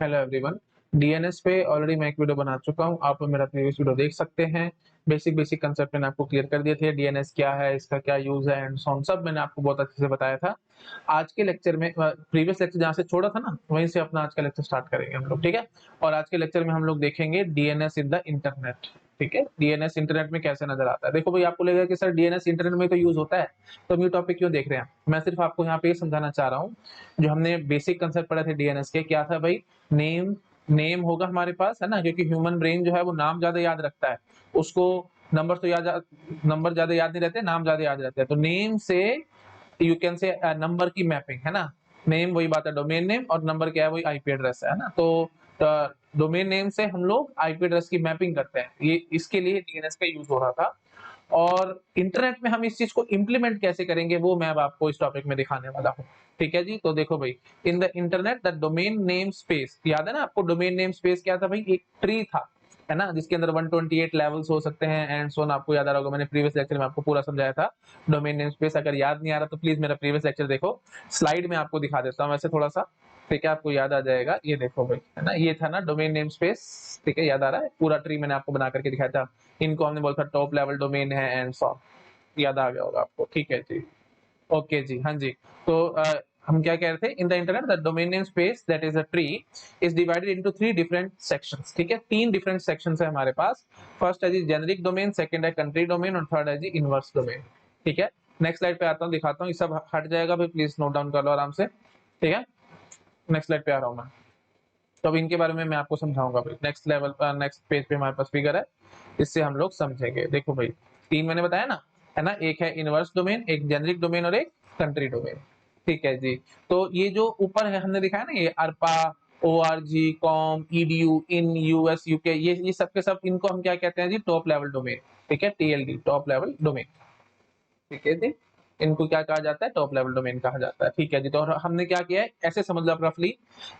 Hello everyone. DNS पे already मैं एक वीडियो बना चुका हूँ, आप मेरा प्रीवियस वीडियो देख सकते हैं। बेसिक कंसेप्ट मैंने आपको क्लियर कर दिए थे, डीएनएस क्या है, इसका क्या यूज है एंड सो ऑन, सब मैंने आपको बहुत अच्छे से बताया था। आज के लेक्चर में प्रीवियस लेक्चर जहाँ से छोड़ा था ना, वहीं से अपना आज का लेक्चर स्टार्ट करेंगे हम लोग, ठीक है। और आज के लेक्चर में हम लोग देखेंगे डीएनएस इन द इंटरनेट, ठीक है। डीएनएस इंटरनेट में कैसे नजर आता है। देखो भाई, आपको लगेगा कि सर डीएनएस इंटरनेट में तो यूज होता है, तो हम ये टॉपिक क्यों देख रहे हैं। मैं सिर्फ आपको यहाँ पे ये समझाना चाह रहा हूँ, जो हमने बेसिक कंसेप्ट पढ़े थे डीएनएस के, क्या था भाई। नेम नेम होगा हमारे पास, है ना, क्योंकि ह्यूमन ब्रेन जो है वो नाम ज्यादा याद रखता है। उसको नंबर ज्यादा याद नहीं रहते, नाम ज्यादा याद रहते हैं। तो नेम से यू कैन से नंबर की मैपिंग, है ना। नेम वही बात है, डोमेन नेम, और नंबर क्या है, वही आईपी एड्रेस है ना। तो डोमेन नेम से हम लोग आईपी एड्रेस की मैपिंग करते हैं, ये इसके लिए डीएनएस का यूज हो रहा था। और इंटरनेट में हम इस चीज को इंप्लीमेंट कैसे करेंगे, वो मैं अब आपको इस टॉपिक में दिखाने वाला हूँ, ठीक है जी। तो देखो भाई, इन the internet the domain name space, याद है ना आपको, डोमेन नेम स्पेस क्या था भाई, एक ट्री था, है ना, जिसके अंदर 128 लेवल्स हो सकते हैं एंड सो ऑन। आपको याद आ रहा होगा, मैंने प्रीवियस लेक्चर में आपको पूरा समझाया था डोमेन नेम स्पेस। अगर याद नहीं आ रहा तो प्लीज मेरा प्रीवियस लेक्चर देखो, स्लाइड में आपको दिखा देता हूँ वैसे थोड़ा सा, ठीक है, आपको याद आ जाएगा। ये देखो भाई, है ना, ये था ना डोमेन नेम स्पेस, ठीक है, याद आ रहा है। पूरा ट्री मैंने आपको बना करके दिखाया था, इनको हमने बोला था टॉप लेवल डोमेन है एंड सो ऑन, याद आ गया होगा आपको, ठीक है जी। ओके जी, हाँ जी। तो हम क्या कह रहे थे, इन the internet the domain name space that is a tree is divided into 3 different sections, ठीक है। 3 डिफरेंट सेक्शंस है हमारे पास। फर्स्ट है जी जेनेरिक डोमेन, सेकंड है कंट्री डोमेन, और थर्ड है जी इनवर्स डोमेन, ठीक है। नेक्स्ट स्लाइड पे आता हूँ, दिखाता हूँ, ये सब हट जाएगा भाई, प्लीज नोट डाउन कर लो आराम से, ठीक है। नेक्स्ट स्लाइड पे आ रहा हूँ मैं, तो अब इनके बारे में मैं आपको समझाऊंगा भाई। नेक्स्ट लेवल पर नेक्स्ट पेज पे हमारे पास फिगर है, इससे हम लोग समझेंगे। देखो भाई, 3 मैंने बताया ना, है ना, एक है इनवर्स डोमेन, एक जेनेरिक डोमेन, और एक कंट्री डोमेन, ठीक है जी। तो ये जो ऊपर है हमने दिखाया ना, ये अरपा, ORG, कॉम, EDU, इन, US, UK, ये सब के सब, इनको हम क्या कहते हैं जी, टॉप लेवल डोमेन, ठीक है, TLD, टॉप लेवल डोमेन, ठीक है जी। इनको क्या कहा जाता है, टॉप लेवल डोमेन कहा जाता है, ठीक है जी। तो हमने क्या किया है, ऐसे समझ लो आप रफली,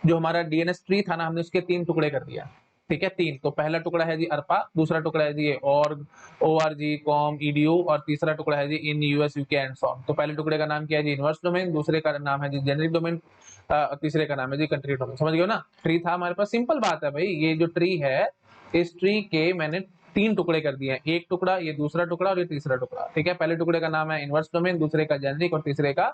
जो हमारा डीएनएस ट्री था ना, हमने उसके 3 टुकड़े कर दिया, ठीक है, 3। तो पहला टुकड़ा है जी अरपा, दूसरा टुकड़ा है जी ऑर्ग, ORG, कॉम, EDU, और तीसरा टुकड़ा है जी इन, US, UK and so on. तो पहले टुकड़े का नाम क्या है जी, इनवर्स डोमेन, दूसरे का नाम है जी जेनेरिक डोमेन, तीसरे का नाम है जी कंट्री डोमेन। समझ गए ना, ट्री था हमारे पास, सिंपल बात है भाई। ये जो ट्री है, इस ट्री के मैंने 3 टुकड़े कर दिए हैं, एक टुकड़ा, ये दूसरा टुकड़ा, और ये तीसरा टुकड़ा, ठीक है। पहले टुकड़े का नाम है इनवर्स डोमेन, दूसरे का जेनेरिक, और तीसरे का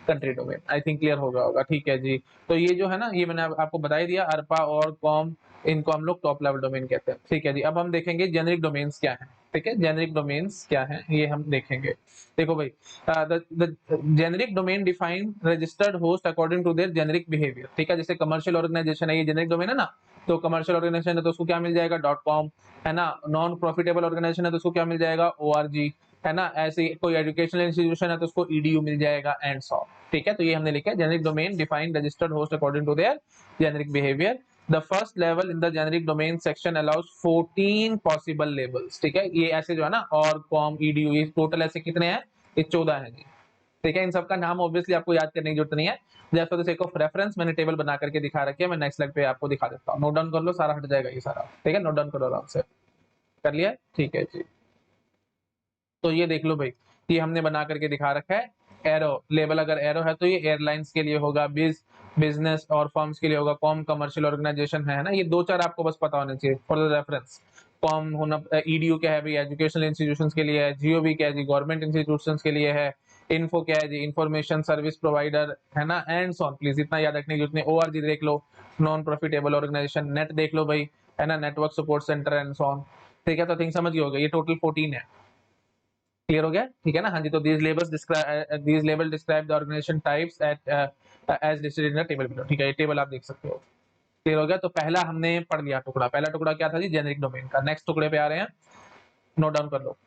कंट्री डोमेन। आई थिंक क्लियर हो गया होगा, ठीक है जी। तो ये जो है ना, ये मैंने आपको बता ही दिया, अरपा और कॉम, इनको हम लोग टॉप लेवल डोमेन कहते हैं, ठीक है जी। अब हम देखेंगे जेनेरिक डोमेन्स क्या है, ठीक है, जेनेरिक डोमेन्स क्या है ये हम देखेंगे। देखो भाई, the generic domain define registered host according to their generic behaviour, ठीक है। जैसे कमर्शियल ऑर्गेनाइजेशन है, ये जेनेरिक डोमेन है ना, तो कमर्शियल ऑर्गेनाइजेशन है तो उसको क्या मिल जाएगा, .com, है ना। नॉन प्रॉफिटेबल ऑर्गेनाइजेशन है तो उसको क्या मिल जाएगा, ORG, है ना। ऐसे कोई एजुकेशनल इंस्टीट्यूशन है तो उसको EDU मिल जाएगा एंड सो, ठीक है। तो ये हमने लिखा है, generic domain define registered host according to their generic behaviour. The first level in the generic domain section allows 14 possible labels, ठीक है। ये ऐसे जो है ना, और कॉम, EDU, ये टोटल ऐसे कितने हैं, ये 14 है जी, ठीक है। इन सबका नाम ऑब्वियसली आपको याद करने की जरूरत नहीं है, just for the sake of reference मैंने टेबल बना करके दिखा रखी है। मैं नेक्स्ट स्लाइड पे आपको दिखा देता हूँ, नोट डाउन कर लो, सारा हट जाएगा ये सारा, ठीक है। नोट डाउन करो आराम से, कर लिया, ठीक है जी। तो ये देख लो भाई, ये हमने बना करके दिखा रखा है। एरो लेबल, अगर एरो है तो ये एयरलाइंस के लिए होगा, बिजनेस और फर्म्स के लिए होगा, कॉम कमर्शियल ऑर्गेनाइजेशन है ना। ये 2-4 आपको बस पता होने चाहिए फॉर द रेफरेंस। कॉम होना, EDU क्या है भाई, एजुकेशनल इंस्टीट्यूशंस के लिए है, GOV क्या है जी, गवर्नमेंट इंस्टीट्यूशंस के लिए है, इन्फो क्या है जी, इंफॉर्मेशन सर्विस प्रोवाइडर, है ना, एंड सो ऑन। प्लीज इतना याद रखने की जरूरत नहीं। ORG देख लो, नॉन प्रॉफिटेबल ऑर्गेनाइजेशन। नेट देख लो भाई, है ना, network support centre and so on, ठीक है। तो थिंक समझ गए होगा, ये टोटल 14 है, क्लियर हो गया, ठीक है ना। हाँ जी। तो these label describe the organization types at as listed in the table below, ठीक है, ये टेबल आप देख सकते हो, क्लियर हो गया। तो पहला हमने पढ़ लिया टुकड़ा, पहला टुकड़ा क्या था जी, जेनेरिक डोमेन का। नेक्स्ट टुकड़े पे आ रहे हैं, नोट डाउन कर लो,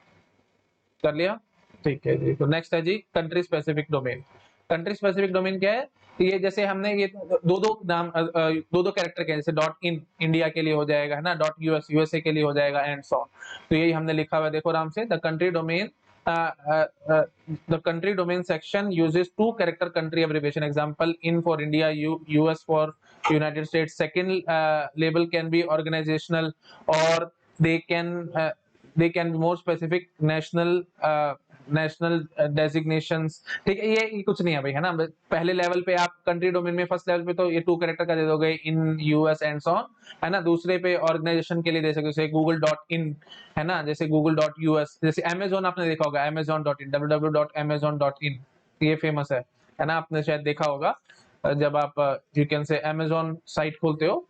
कर लिया, ठीक है जी। तो नेक्स्ट है जी country specific domain. Country specific domain क्या है, ये जैसे हमने ये दो दो नाम, दो दो कैरेक्टर के, जैसे .in इंडिया के लिए हो जाएगा, है ना, .US USA के लिए हो जाएगा एंड सो ऑन। तो यही हमने लिखा हुआ है, देखो आराम से, the country domain, the country domain section uses 2 character country abbreviation, example in for India, US for United States. Second label can be organizational, or they can be more specific, national, national designations, ठीक है, ये कुछ नहीं है भाई, है ना। पहले लेवल पे आप कंट्री डोमेन में, फर्स्ट लेवल पे तो ये 2 कैरेक्टर का दे दोगे, in US and so on, है ना। दूसरे पे ऑर्गेनाइजेशन के लिए दे सकते हो, जैसे google.in, है ना, जैसे google.us, जैसे अमेज़न आपने देखा होगा, amazon.in, www.amazon.in, ये फेमस है ना, आपने शायद देखा होगा। जब आप यू कैन से अमेज़न साइट खोलते हो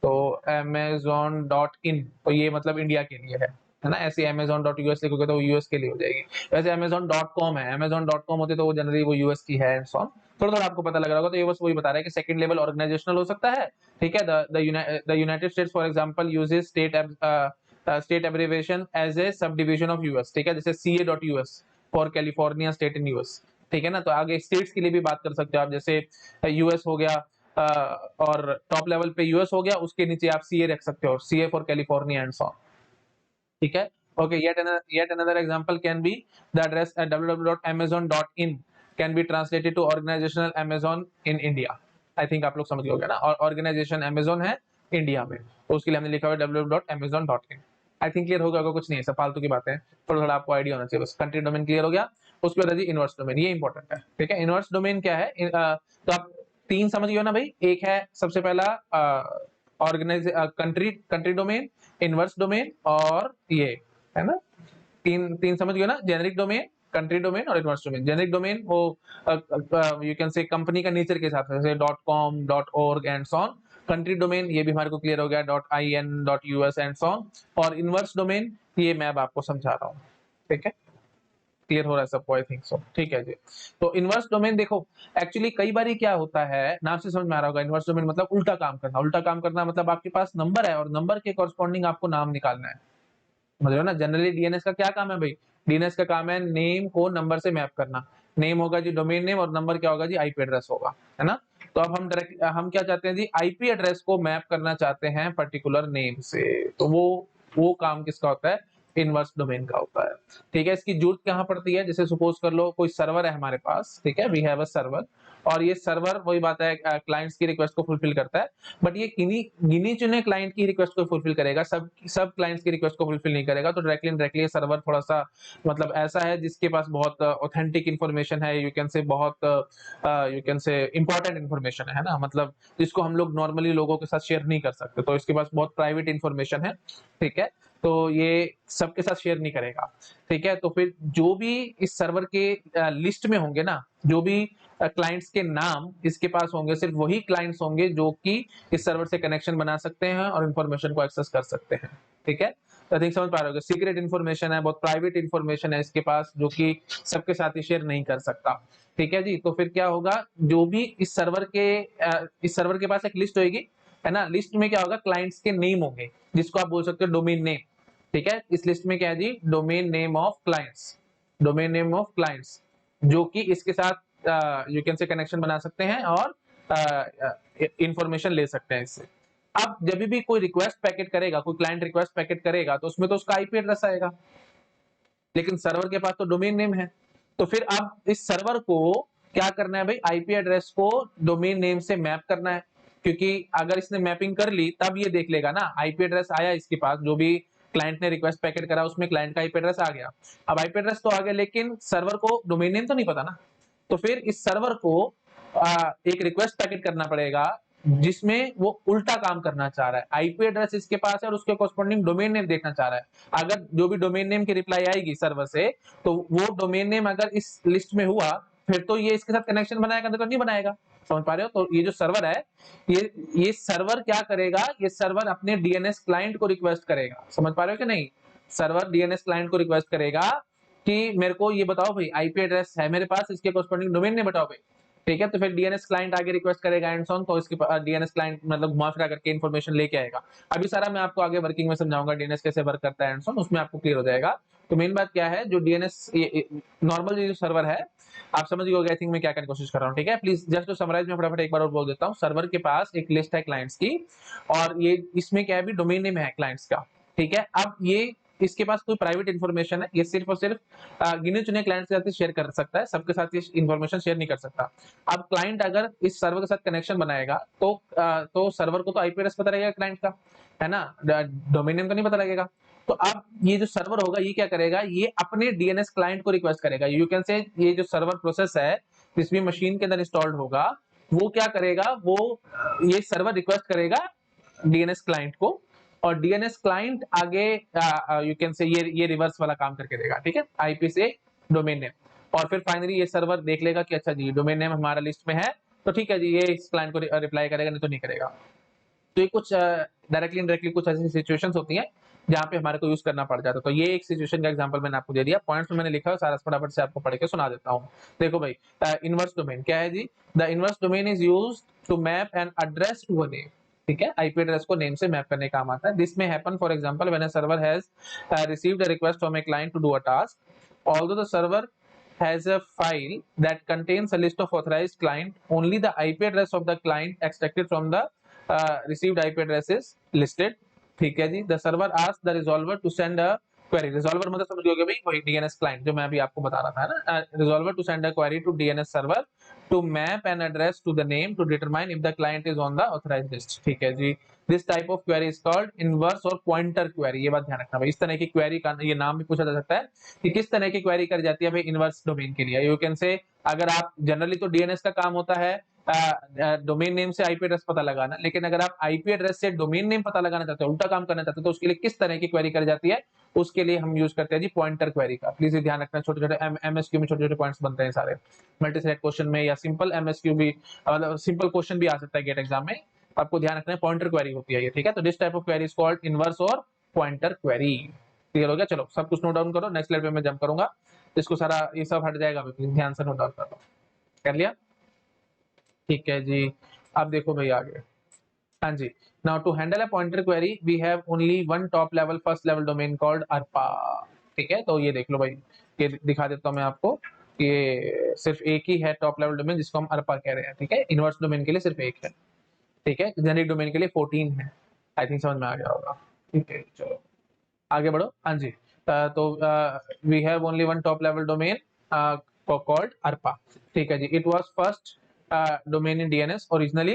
तो amazon.in, तो ये मतलब इंडिया के लिए है ना। ऐसे amazon.us लिखोगे तो वो यूएस के लिए हो जाएगी। वैसे amazon.com है, amazon.com होते तो वो जनरली वो यूएस की है एंड सो ऑन। थोड़ा-थोड़ा आपको पता लग रहा होगा, तो ये बस वही बता रहा है कि सेकंड लेवल ऑर्गेनाइजेशनल हो सकता है, ठीक है। The United States for example uses state abbreviation as a subdivision of US, ठीक है, जैसे ca.us for California state in US, ठीक है ना। तो आगे स्टेट्स के लिए भी बात कर सकते हो आप, जैसे यूएस हो गया, और टॉप लेवल पे यूएस हो गया, उसके नीचे आप सीए रख सकते हो, CA for California and so on, ठीक है। Okay, yet another example can be the address at www.amazon.in can be translated to organizational Amazon in India। I think आप लोग समझ गए होंगे ना, और ऑर्गेनाइजेशन अमेजोन है इंडिया में, तो उसके लिए हमने लिखा हुआ है www.amazon.in। आई थिंक क्लियर होगा, कुछ नहीं है, सब फालतू की बातें हैं, थोड़ा थोड़ा आपको आइडिया होना चाहिए बस। कंट्री डोमेन क्लियर हो गया। उसके बाद है जी इनवर्स डोमेन, ये इंपॉर्टेंट है, ठीक है। इनवर्स डोमेन क्या है, तो आप 3 समझ गए हो ना भाई। एक है सबसे पहला organize country country domain, inverse domain, और ये, है ना, तीन तीन समझ गए ना, जेनेरिक डोमेन, कंट्री डोमेन और इनवर्स डोमेन। जेनेरिक डोमेन वो यू कैन से कंपनी का नेचर के हिसाब से, जैसे .com, .org and so on. Country domain ये भी हमारे को क्लियर हो गया, .in, .us and so on. और इनवर्स डोमेन ये मैं अब आपको समझा रहा हूँ, ठीक है। क्लियर हो रहा है सबको, आई थिंक सो, ठीक है जी। तो इनवर्स डोमेन देखो, एक्चुअली कई बार क्या होता है, नाम से समझ में आ रहा होगा, इनवर्स डोमेन मतलब उल्टा काम करना। उल्टा काम करना मतलब आपके पास नंबर है और नंबर के कॉरस्पॉन्डिंग आपको नाम निकालना है, समझ रहे हो ना। जनरली डीएनएस का क्या काम है भाई, डीएनएस का काम है नेम को नंबर से मैप करना। नेम होगा जी डोमेन नेम, और नंबर क्या होगा जी, आईपी एड्रेस होगा, है ना। तो अब हम क्या चाहते हैं जी, आईपी एड्रेस को मैप करना चाहते हैं पर्टिकुलर नेम से, तो वो काम किसका होता है, इनवर्स डोमेन का होता है, ठीक है। इसकी जरूरत कहाँ पड़ती है, जैसे सपोज कर लो कोई सर्वर है हमारे पास, ठीक है, वी हैव अ सर्वर, और ये सर्वर वही बात है, क्लाइंट्स की रिक्वेस्ट को फुलफिल करता है, बट ये गिनी चुने क्लाइंट की रिक्वेस्ट को फुलफिल करेगा, सब क्लाइंट्स की रिक्वेस्ट को फुलफिल नहीं करेगा। तो डायरेक्टली इनडायरेक्टली ये सर्वर थोड़ा सा मतलब ऐसा है जिसके पास बहुत ऑथेंटिक इन्फॉर्मेशन है, यू कैन से बहुत यू कैन से इंपॉर्टेंट इन्फॉर्मेशन है ना, मतलब जिसको हम लोग नॉर्मली लोगों के साथ शेयर नहीं कर सकते, तो इसके पास बहुत प्राइवेट इन्फॉर्मेशन है, ठीक है। तो ये सबके साथ शेयर नहीं करेगा, ठीक है। तो फिर जो भी इस सर्वर के लिस्ट में होंगे ना, जो भी क्लाइंट्स के नाम इसके पास होंगे, सिर्फ वही क्लाइंट्स होंगे जो कि इस सर्वर से कनेक्शन बना सकते हैं और इन्फॉर्मेशन को एक्सेस कर सकते हैं, ठीक है। तो आई थिंक समझ पा रहे हो, सीक्रेट इन्फॉर्मेशन है, बहुत प्राइवेट इन्फॉर्मेशन है इसके पास, जो कि सबके साथ ही शेयर नहीं कर सकता, ठीक है जी। तो फिर क्या होगा, जो भी इस सर्वर के पास एक लिस्ट होगी, है ना। लिस्ट में क्या होगा, क्लाइंट्स के नेम होंगे, जिसको आप बोल सकते हो डोमेन नेम, ठीक है। इस लिस्ट में क्या है जी, domain name of clients, domain name of clients, जो कि इसके साथ यू कैन से कनेक्शन बना सकते हैं और इंफॉर्मेशन ले सकते हैं इससे। अब जब भी कोई रिक्वेस्ट पैकेट करेगा, कोई क्लाइंट रिक्वेस्ट पैकेट करेगा, तो उसमें तो उसका आईपी एड्रेस आएगा, लेकिन सर्वर के पास तो डोमेन नेम है। तो फिर अब इस सर्वर को क्या करना है भाई, आईपी एड्रेस को डोमेन नेम से मैप करना है, क्योंकि अगर इसने मैपिंग कर ली तब ये देख लेगा ना, आईपी एड्रेस आया इसके पास, जो भी क्लाइंट ने रिक्वेस्ट पैकेट करा उसमें क्लाइंट का आईपी एड्रेस आ गया। अब आईपी एड्रेस तो आ गया, लेकिन सर्वर को डोमेन नेम तो नहीं पता ना। तो फिर इस सर्वर को एक रिक्वेस्ट पैकेट करना पड़ेगा, जिसमें वो उल्टा काम करना चाह रहा है। आईपी एड्रेस इसके पास है और उसके कॉरस्पॉन्डिंग डोमेन नेम देखना चाह रहा है। अगर जो भी डोमेन नेम की रिप्लाई आएगी सर्वर से, तो वो डोमेन नेम अगर इस लिस्ट में हुआ, फिर तो ये इसके साथ कनेक्शन बनाएगा, तो नहीं बनाएगा। समझ पा रहे हो। तो ये जो सर्वर है, ये सर्वर क्या करेगा, ये सर्वर अपने डीएनएस क्लाइंट को रिक्वेस्ट करेगा। समझ पा रहे हो कि नहीं, सर्वर डीएनएस क्लाइंट को रिक्वेस्ट करेगा कि मेरे को ये बताओ भाई, आईपी एड्रेस है मेरे पास, इसके कॉरस्पॉन्डिंग डोमेन नेम बताओ भाई, ठीक है। तो फिर डीएनएस क्लाइंट आगे रिक्वेस्ट करेगा एंड सो ऑन, तो इसके डीएनएस क्लाइंट मतलब घुमा फिरा करके इन्फॉर्मेशन लेके आएगा। अभी सारा मैं आपको आगे वर्किंग में समझाऊंगा, डीएनएस कैसे वर्क करता है एंड सो ऑन, उसमें आपको क्लियर हो जाएगा। तो मेन बात क्या है, जो डीएनएस नॉर्मल जो सर्वर है, आप समझ गए होंगे आई थिंक मैं क्या करने की कोशिश कर रहा हूँ, ठीक है। प्लीज जस्ट टू समराइज, मैं फटाफट एक बार और बोल देता हूँ। सर्वर के पास एक लिस्ट है क्लाइंट्स की, और ये इसमें क्या है भी, डोमेन नेम है क्लाइंट्स का, ठीक है। अब ये इसके पास कोई प्राइवेट इन्फॉर्मेशन है, ये सिर्फ और सिर्फ गिने चुने क्लाइंट्स के साथ शेयर कर सकता है, सबके साथ ये इन्फॉर्मेशन शेयर नहीं कर सकता। अब क्लाइंट अगर इस सर्वर के साथ कनेक्शन बनाएगा, तो सर्वर को तो आईपी एड्रेस पता रहेगा क्लाइंट का, है ना, डोमेन नेम तो नहीं पता लगेगा। तो अब ये जो सर्वर होगा ये क्या करेगा, ये अपने डीएनएस क्लाइंट को रिक्वेस्ट करेगा। यू कैन से ये जो सर्वर प्रोसेस है जिस भी मशीन के अंदर इंस्टॉल्ड होगा वो क्या करेगा, वो ये सर्वर रिक्वेस्ट करेगा डीएनएस क्लाइंट को, और डीएनएस क्लाइंट आगे यू कैन से ये रिवर्स वाला काम करके देगा, ठीक है, आईपी से डोमेन नेम, और फिर फाइनली ये सर्वर देख लेगा कि अच्छा जी डोमेन नेम हमारा लिस्ट में है, तो ठीक है जी ये इस क्लाइंट को रिप्लाई करेगा, नहीं तो नहीं करेगा। तो ये कुछ डायरेक्टली इनडायरेक्टली कुछ ऐसी सिचुएशंस होती हैं जहाँ पे हमारे को यूज करना पड़ जाता है। तो ये एक सिचुएशन का एग्जांपल मैंने आपको दे दिया, पॉइंट्स में मैंने लिखा है, सारा फटाफट से आपको पढ़ के सुना देता हूँ। देखो भाई, इनवर्स डोमेन क्या है जी, the inverse domain is used to map an address to a name, ठीक है, आईपी एड्रेस को नेम से मैप करने का काम आता है। दिस में happen for example when a server has received a request from a client to do a task, although the server has a file that contains a list of authorized client, only the IP address of the client extracted from the received IP address is listed, ठीक है जी। The server asks the resolver to send a query, resolver मतलब समझ गए भाई वही DNS client जो मैं अभी आपको बता रहा था ना, resolver to send a query to DNS server to map an address to the name to determine if the client is on the authorized list, ठीक है जी। This type of query is called inverse और pointer query, ये बात ध्यान रखना भाई। इस तरह की क्वेरी का ये नाम भी पूछा जा सकता है कि किस तरह की क्वेरी कर जाती है भाई इनवर्स डोमेन के लिए। यू कैन से अगर आप जनरली तो डीएनएस का काम होता है डोमेन नेम से आईपी एड्रेस पता लगाना, लेकिन अगर आप आईपी एड्रेस से डोमेन नेम पता लगाना चाहते हो, उल्टा काम करना चाहते हो, तो उसके लिए किस तरह की क्वेरी कर जाती है, उसके लिए हम यूज करते हैं जी पॉइंटर क्वेरी का। प्लीज ध्यान रखना, छोटे छोटे एमएसक्यू में छोटे छोटे पॉइंट्स बनते हैं सारे, मल्टी सेलेक्ट क्वेश्चन में या सिंपल एमएसक्यू भी, मतलब सिंपल क्वेश्चन भी आ सकता है गेट एग्जाम में, आपको ध्यान रखना है पॉइंटर क्वेरी होती है ये, ठीक है। तो this type of query is called inverse और पॉइंटर क्वेरी। क्लियर हो गया, चलो सब कुछ नोट डाउन करो, नेक्स्ट स्लाइड पे मैं जंप करूंगा, इसको सारा ये सब हट जाएगा, ध्यान से नोट डाउन कर लो। कर लिया, ठीक है जी। अब देखो भाई आगे, हाँ जी, now to handle a pointer query we have only one top level first level domain called ARPA, ठीक है। तो ये देख लो भाई, ये दिखा देता हूँ मैं आपको, ये सिर्फ एक ही है टॉप लेवल डोमेन जिसको हम अरपा कह रहे हैं, ठीक है। इनवर्स डोमेन के लिए सिर्फ एक है, ठीक है, जेनेरिक डोमेन के लिए 14 है। आई थिंक समझ में आ गया होगा, ठीक है चलो आगे बढ़ो। हाँ जी, तो we have only one top level domain called ARPA, ठीक है जी। It was first domain in DNS originally,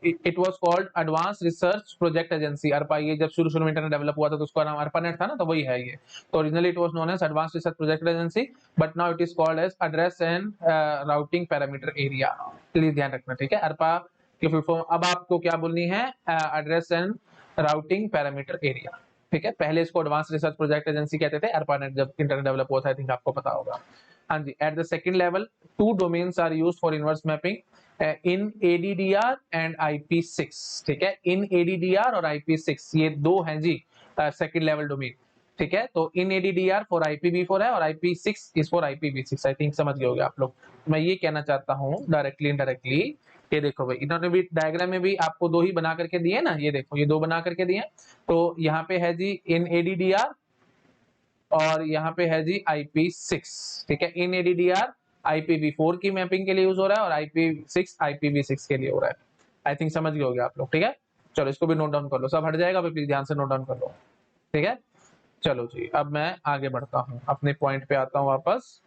it was called advance research project agency. ARPA ये जब शुरू शुरू में इंटरनेट डेवलप हुआ था तो उसका नाम अरपानेट था ना, तो वही है ये। तो originally it was known as advance research project agency, but now it is called as address and routing parameter area. Please ध्यान रखना, ठीक है। अरपा की फुल फॉर्म अब आपको क्या बोलनी है, address and routing parameter area, ठीक है। पहले इसको एडवांस रिसर्च प्रोजेक्ट एजेंसी कहते थे, अरपानेट जब इंटरनेट डेवलप हुआ था, आई थिंक आपको पता होगा। हाँ जी, at the second level two domains are used for inverse mapping in ADDR and आईपी6, ठीक है। इन एडीडीआर और आईपी6 ये दो हैं जी सेकंड लेवल डोमेन, ठीक है। तो इन एडीडीआर फॉर IPv4 है और IP6 is for IPv6, I think समझ गए होंगे आप लोग। मैं ये कहना चाहता हूँ डायरेक्टली इनडायरेक्टली, ये देखो भाई इन्होंने भी डायग्राम में भी आपको दो ही बना करके दिए ना, ये देखो ये दो बना करके दिए। तो यहाँ पे है जी इन एडीडीआर और यहाँ पे है जी IP6, ठीक है। इन एडीडीआर IPv4 की मैपिंग के लिए यूज हो रहा है और IP6 IPv6 के लिए हो रहा है। आई थिंक समझ गए होंगे आप लोग, ठीक है। चलो इसको भी नोट डाउन कर लो, सब हट जाएगा, प्लीज ध्यान से नोट डाउन कर लो, ठीक है। चलो जी, अब मैं आगे बढ़ता हूँ, अपने पॉइंट पे आता हूँ वापस।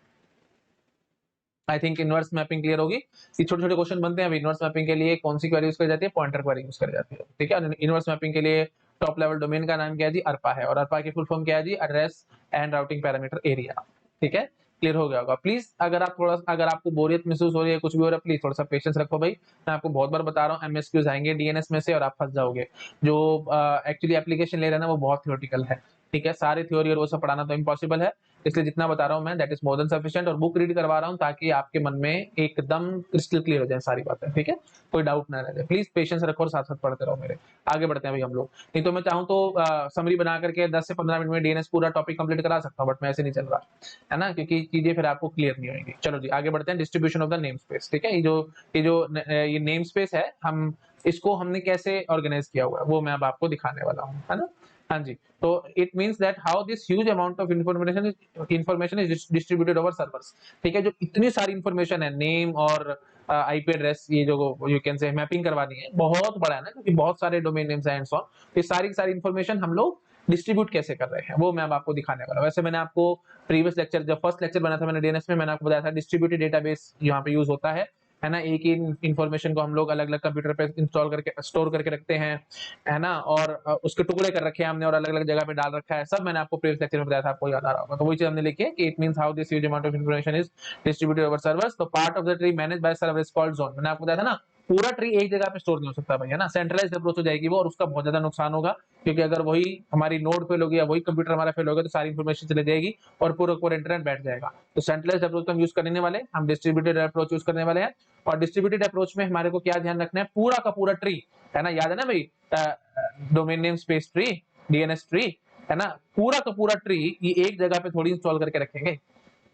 I think inverse mapping clear होगी। ये छोटे छोटे क्वेश्चन बनते हैं। अभी इनवर्स मैपिंग के लिए कौन सी क्वेरी यूज कर जाती है, पॉइंटर क्वेरी यूज कर जाती है, ठीक है। इनवर्स मैपिंग के लिए टॉप लेवल डोमेन का नाम क्या है जी, अरपा है, और अरपा की फुल फॉर्म क्या है जी, address and routing parameter area, ठीक है। क्लियर हो गया होगा। प्लीज अगर आप थोड़ा अगर आपको बोरियत महसूस हो रही है, कुछ भी हो रहा है, प्लीज थोड़ा सा पेशेंस रखो भाई। मैं आपको बहुत बार बता रहा हूँ, एमएसक्यूज आएंगे डीएनएस में से और आप फंस जाओगे। जो एक्चुअली एप्लीकेशन ले रहे हैं ना वो बहुत थियोरेटिकल है, ठीक है। सारे थ्योरी और वो सब पढ़ाना तो इम्पॉसिबल है, इसलिए जितना बता रहा हूँ मैं that is more than sufficient, और बुक रीड करवा रहा हूँ ताकि आपके मन में एकदम क्रिस्टल क्लियर हो जाए सारी बातें, ठीक है। कोई डाउट ना रह जाए, प्लीज पेशेंस रखो और साथ साथ पढ़ते रहो मेरे। आगे बढ़ते हैं भाई हम लोग। नहीं तो मैं चाहूँ तो समरी बना करके 10 से 15 मिनट में डीएनएस पूरा टॉपिक कंप्लीट करा सकता हूँ, बट मैं ऐसे नहीं चल रहा है ना, क्योंकि चीजें फिर आपको क्लियर नहीं होंगी। चलो जी आगे बढ़ते हैं, distribution of the name space, ठीक है। ये नेम स्पेस है, हम इसको हमने कैसे ऑर्गेनाइज किया हुआ है वो मैं अब आपको दिखाने वाला हूँ, है ना। हाँ जी, तो it means that how this huge amount of information is distributed over servers, ठीक है। जो इतनी सारी इंफॉर्मेशन है, नेम और आईपी एड्रेस, ये जो यू कैन से मैपिंग करवानी है, बहुत बड़ा है ना, क्योंकि बहुत सारे डोमेन नेम्स हैं एंड सो ऑन। ये सारी इंफॉर्मेशन हम लोग डिस्ट्रीब्यूट कैसे कर रहे हैं वो मैं अब आपको दिखाने वाला हूं। वैसे मैंने आपको प्रीवियस लेक्चर, जब फर्स्ट लेक्चर बना था मैंने डीएनएस में, मैंने आपको बताया था डिस्ट्रीब्यूटेड डेटाबेस यहाँ पे यूज होता है, है ना, एक ही इंफॉर्मेशन को हम लोग अलग अलग कंप्यूटर पे इंस्टॉल करके स्टोर करके रखते हैं, है ना, और उसके टुकड़े कर रखे हैं हमने और अलग अलग जगह पे डाल रखा है, सब मैंने आपको प्रीवियस लेक्चर में बताया था, आपको याद आ रहा होगा। तो वही चीज हमने लिखी है कि it means how this huge amount of information is distributed over servers. तो part of the tree managed by server is called zone. मैंने आपको बताया था ना, पूरा ट्री एक जगह पे स्टोर नहीं हो सकता भाई, है ना, सेंट्रलाइज्ड अप्रोच हो जाएगी वो, और उसका बहुत ज्यादा नुकसान होगा, क्योंकि अगर वही हमारी नोड फेल होगी या वही कंप्यूटर हमारा फेल होगा तो सारी इंफॉर्मेशन चली जाएगी और पूरा पूरा इंटरनेट बैठ जाएगा। तो सेंट्रलाइज्ड अप्रोच हम यूज करने वाले, हम डिस्ट्रीब्यूटेड अप्रोच यूज करने वाले हैं। और डिस्ट्रीब्यूटेड अप्रोच में हमारे को क्या ध्यान रखना है, पूरा का पूरा ट्री, है ना, याद है ना भाई, domain name space tree, DNS tree, है ना, पूरा का पूरा ट्री ये एक जगह पे थोड़ी इंस्टॉल करके रखेंगे,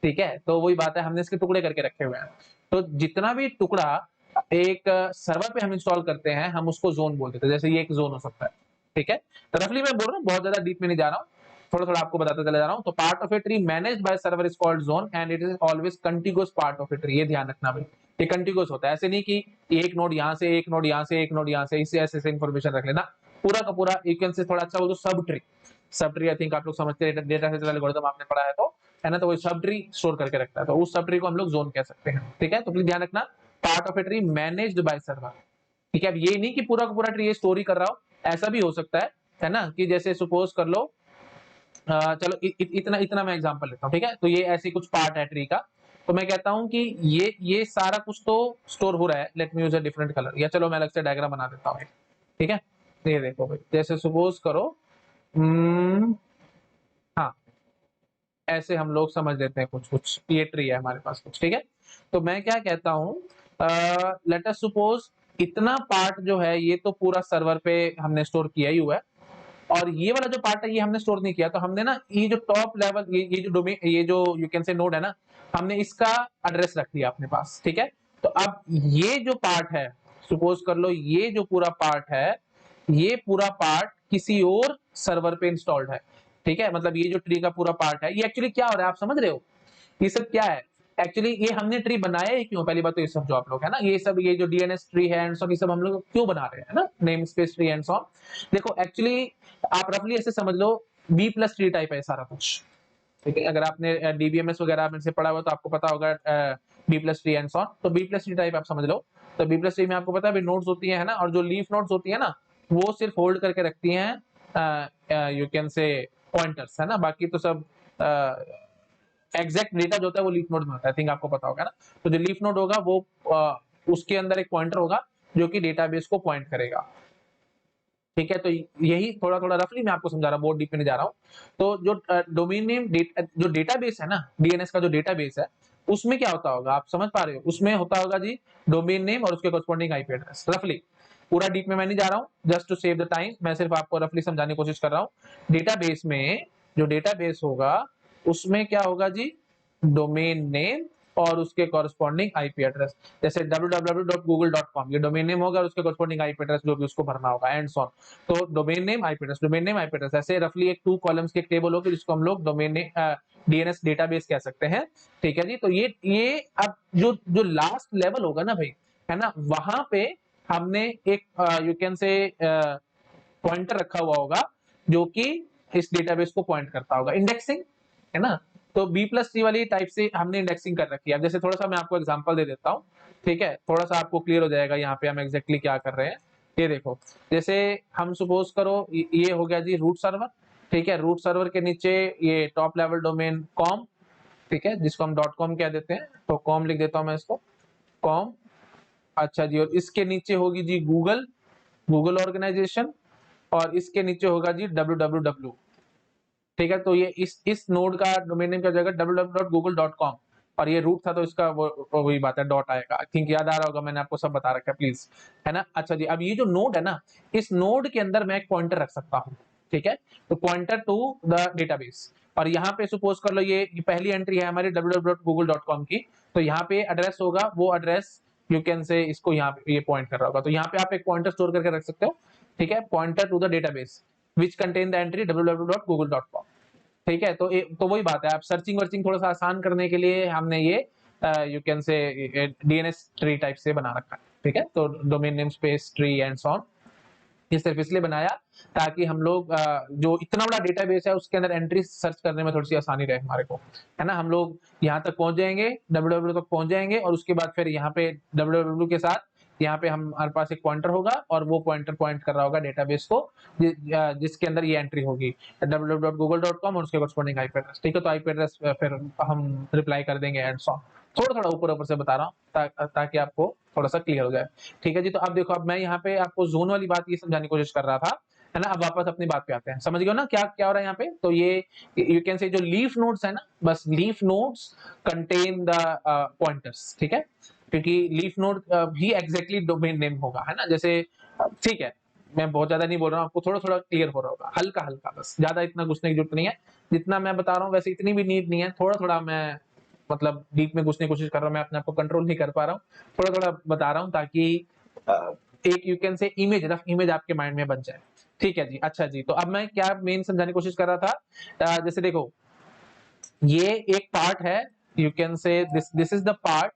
ठीक है। तो वही बात है, हमने इसके टुकड़े करके रखे हुए हैं। तो जितना भी टुकड़ा एक सर्वर पे हम इंस्टॉल करते हैं, हम उसको जोन बोल देते हैं। जैसे ये एक जोन हो सकता है, ठीक है। तो रफली मैं बोल रहा हूँ, बहुत ज्यादा डीप में नहीं जा रहा हूँ, थोड़ा थोड़ा आपको बताता चला जा रहा हूँ। तो part of a tree managed by server is called zone and it is always continuous part of a tree. ये ध्यान रखना भाई, ये कंटिन्यूअस होता है, ऐसे नहीं कि एक नोड यहाँ से, एक नोड यहाँ से, एक नोड यहाँ से, इससे ऐसे इन्फॉर्मेशन रख लेना। पूरा का पूरा, यू कैन से थोड़ा अच्छा बोल दो sub tree. Sub tree I think आप लोग समझते हैं, डेटा सेट एल्गोरिथम आपने पढ़ा है तो, है ना, तो वो सब ट्री स्टोर करके रखता है, तो उस सब ट्री को हम लोग जोन कह सकते हैं, ठीक है। तो प्लीज ध्यान रखना, part of a tree managed by server, ठीक है। अब ये नहीं कि पूरा का पूरा ट्री ये स्टोरी कर रहा हो, ऐसा भी हो सकता है ना, कि जैसे सपोज कर लो, चलो इतना इतना मैं एग्जांपल लेता हूँ, ठीक है। तो ये ऐसी कुछ पार्ट है ट्री का, तो मैं कहता हूँ कि ये सारा कुछ तो स्टोर हो रहा है, let me use a different colour, या चलो मैं अलग से डायग्राम बना देता हूँ, ठीक है। ये देखो भाई, जैसे सपोज करो, हाँ, ऐसे हम लोग समझ लेते हैं कुछ कुछ, ये ट्री है हमारे पास कुछ, ठीक है। तो मैं क्या कहता हूँ, लेट अस सपोज इतना पार्ट जो है ये तो पूरा सर्वर पे हमने स्टोर किया ही हुआ है, और ये वाला जो पार्ट है ये हमने स्टोर नहीं किया, तो हमने ना ये जो टॉप लेवल, ये जो डोमेन, ये जो यू कैन से नोड है ना, हमने इसका एड्रेस रख लिया अपने पास, ठीक है। तो अब ये जो पार्ट है, सपोज कर लो ये जो पूरा पार्ट है, ये पूरा पार्ट किसी और सर्वर पे इंस्टॉल्ड है, ठीक है। मतलब ये जो ट्री का पूरा पार्ट है, ये एक्चुअली क्या हो रहा है आप समझ रहे हो, ये सब क्या है एक्चुअली, ये हमने ट्री बनाया ही क्यों, पहली बात तो ये समझो आप लोग, है ना, ये सब ये जो डीएनएस ट्री है एंड सो, ये सब हम लोग क्यों बना रहे हैं, है ना, नेम स्पेस ट्री एंड सो। देखो एक्चुअली आप रफली ऐसे समझ लो, बी प्लस ट्री टाइप है सारा कुछ, ठीक है। अगर आपने डीबीएमएस वगैरह में से पढ़ा हुआ तो आपको पता होगा B plus tree and so, तो बी प्लस ट्री टाइप आप समझ लो। तो बी प्लस ट्री में आपको पता है नोड्स होती है ना, और जो लीफ नोड्स होती है ना, वो सिर्फ होल्ड करके रखती हैं यू कैन से पॉइंटर्स, है ना, बाकी तो सब एग्जैक्ट डेटा जो होता है वो लीफ नोड में होता है, आई थिंक आपको पता होगा ना। तो जो लीफ नोड होगा वो उसके अंदर एक पॉइंटर होगा जो कि डेटाबेस को पॉइंट करेगा, ठीक है। तो यही थोड़ा थोड़ा रफली मैं आपको समझा रहा हूँ, बहुत डीप में नहीं जा रहा हूँ। तो जो डोमेन नेम जो डेटाबेस है ना, डीएनएस का जो डेटाबेस है, उसमें क्या होता होगा आप समझ पा रहे हो, उसमें होता होगा जी डोमेन नेम और उसके कॉरस्पॉन्डिंग आईपी एड्रेस, रफली। पूरा डीप में मैं नहीं जा रहा हूँ, just to save the time, मैं सिर्फ आपको रफली समझाने की कोशिश कर रहा हूँ। डेटाबेस में जो डेटाबेस होगा उसमें क्या होगा जी, डोमेन नेम और उसके कॉरस्पॉन्डिंग आईपी एड्रेस। जैसे www.google.com ये डोमेन नेम होगा और उसके कॉरस्पॉन्डिंग आईपी एड्रेस जो भी उसको भरना होगा एंड सो ऑन। तो domain name IP address, domain name IP address, ऐसे रफली एक 2 कॉलम्स की एक टेबल होगी जिसको हम लोग डोमेन डीएनएस डेटाबेस कह सकते हैं, ठीक है जी। तो ये अब जो जो लास्ट लेवल होगा ना भाई, है ना, वहां पे हमने एक यू कैन से पॉइंटर रखा हुआ होगा जो कि इस डेटाबेस को पॉइंट करता होगा, इंडेक्सिंग, है ना। तो बी प्लस टी वाली टाइप से हमने इंडेक्सिंग कर रखी है। अब जैसे थोड़ा सा मैं आपको एग्जांपल दे देता हूँ, ठीक है, थोड़ा सा आपको क्लियर हो जाएगा यहाँ पे हम एग्जैक्टली क्या कर रहे हैं। ये देखो, जैसे हम सपोज करो ये हो गया जी रूट सर्वर, ठीक है। रूट सर्वर के नीचे ये टॉप लेवल डोमेन कॉम, ठीक है, जिसको हम डॉट कॉम कह देते हैं, तो कॉम लिख देता हूँ मैं इसको, कॉम। अच्छा जी, और इसके नीचे होगी जी गूगल, गूगल ऑर्गेनाइजेशन, और इसके नीचे होगा जी www, ठीक है। तो ये इस नोड का डोमेन नेम क्या हो जाएगा, www.google.com, और ये रूट था तो इसका वही बात है, डॉट आएगा। आई थिंक याद आ रहा होगा, मैंने आपको सब बता रखा है प्लीज, है ना। अच्छा जी, अब ये जो नोड है ना, इस नोड के अंदर मैं एक पॉइंटर रख सकता हूँ, ठीक है। तो पॉइंटर टू द डेटाबेस, और यहाँ पे सपोज कर लो ये पहली एंट्री है हमारी www.google.com की, तो यहाँ पे एड्रेस होगा, वो एड्रेस यू कैन से इसको यहाँ पे ये पॉइंट कर रहा होगा, तो यहाँ पे आप एक पॉइंटर स्टोर करके रख सकते हो, ठीक है, pointer to the database which contain the entry www.google.com, ठीक है। तो वही बात है, आप सर्चिंग वर्चिंग थोड़ा सा आसान करने के लिए हमने ये you can say DNS tree type से बना रखा है, ठीक है। तो domain name space tree and so on, ये सिर्फ इसलिए बनाया ताकि हम लोग जो इतना बड़ा डेटाबेस है उसके अंदर एंट्री सर्च करने में थोड़ी सी आसानी रहे हमारे को, है ना। हम लोग यहाँ तक पहुंच जाएंगे, www तक पहुंच जाएंगे और उसके बाद फिर यहाँ पे www के साथ यहाँ पे हमारे पास एक पॉइंटर होगा और वो पॉइंटर पॉइंट कर रहा होगा डेटाबेस को जिसके अंदर ये एंट्री होगी www.google.com और उसके corresponding IP एड्रेस। ठीक है, तो IP एड्रेस फिर हम रिप्लाई कर देंगे एंड सो। थोड़ा थोड़ा ऊपर ऊपर से बता रहा हूँ ताकि आपको थोड़ा सा क्लियर हो जाए। ठीक है जी, तो अब देखो, अब मैं यहाँ पे आपको जोन वाली बात ये समझाने की कोशिश कर रहा था, है ना। अब वापस अपनी बात पे आते हैं, समझ गए ना क्या क्या हो रहा है यहाँ पे। तो ये यू कैन से जो लीफ नोड्स है ना, बस leaf nodes contain the pointers, ठीक है, क्योंकि लीफ नोड भी एग्जैक्टली डोमेन नेम होगा, है ना। जैसे ठीक है, मैं बहुत ज्यादा नहीं बोल रहा हूँ, आपको थोड़ा थोड़ा क्लियर हो रहा होगा, हल्का हल्का, बस ज्यादा इतना घुसने की जरूरत नहीं है। जितना मैं बता रहा हूँ वैसे इतनी भी नीड नहीं है, थोड़ा थोड़ा मैं मतलब डीप में घुसने की कोशिश कर रहा हूँ, मैं अपने आप को कंट्रोल नहीं कर पा रहा हूँ, थोड़ा थोड़ा बता रहा हूँ ताकि एक यू कैन से इमेज, रफ इमेज आपके माइंड में बन जाए। ठीक है जी, अच्छा जी, तो अब मैं क्या मेन समझाने की कोशिश कर रहा था, जैसे देखो ये एक पार्ट है, यू कैन से दिस इज द पार्ट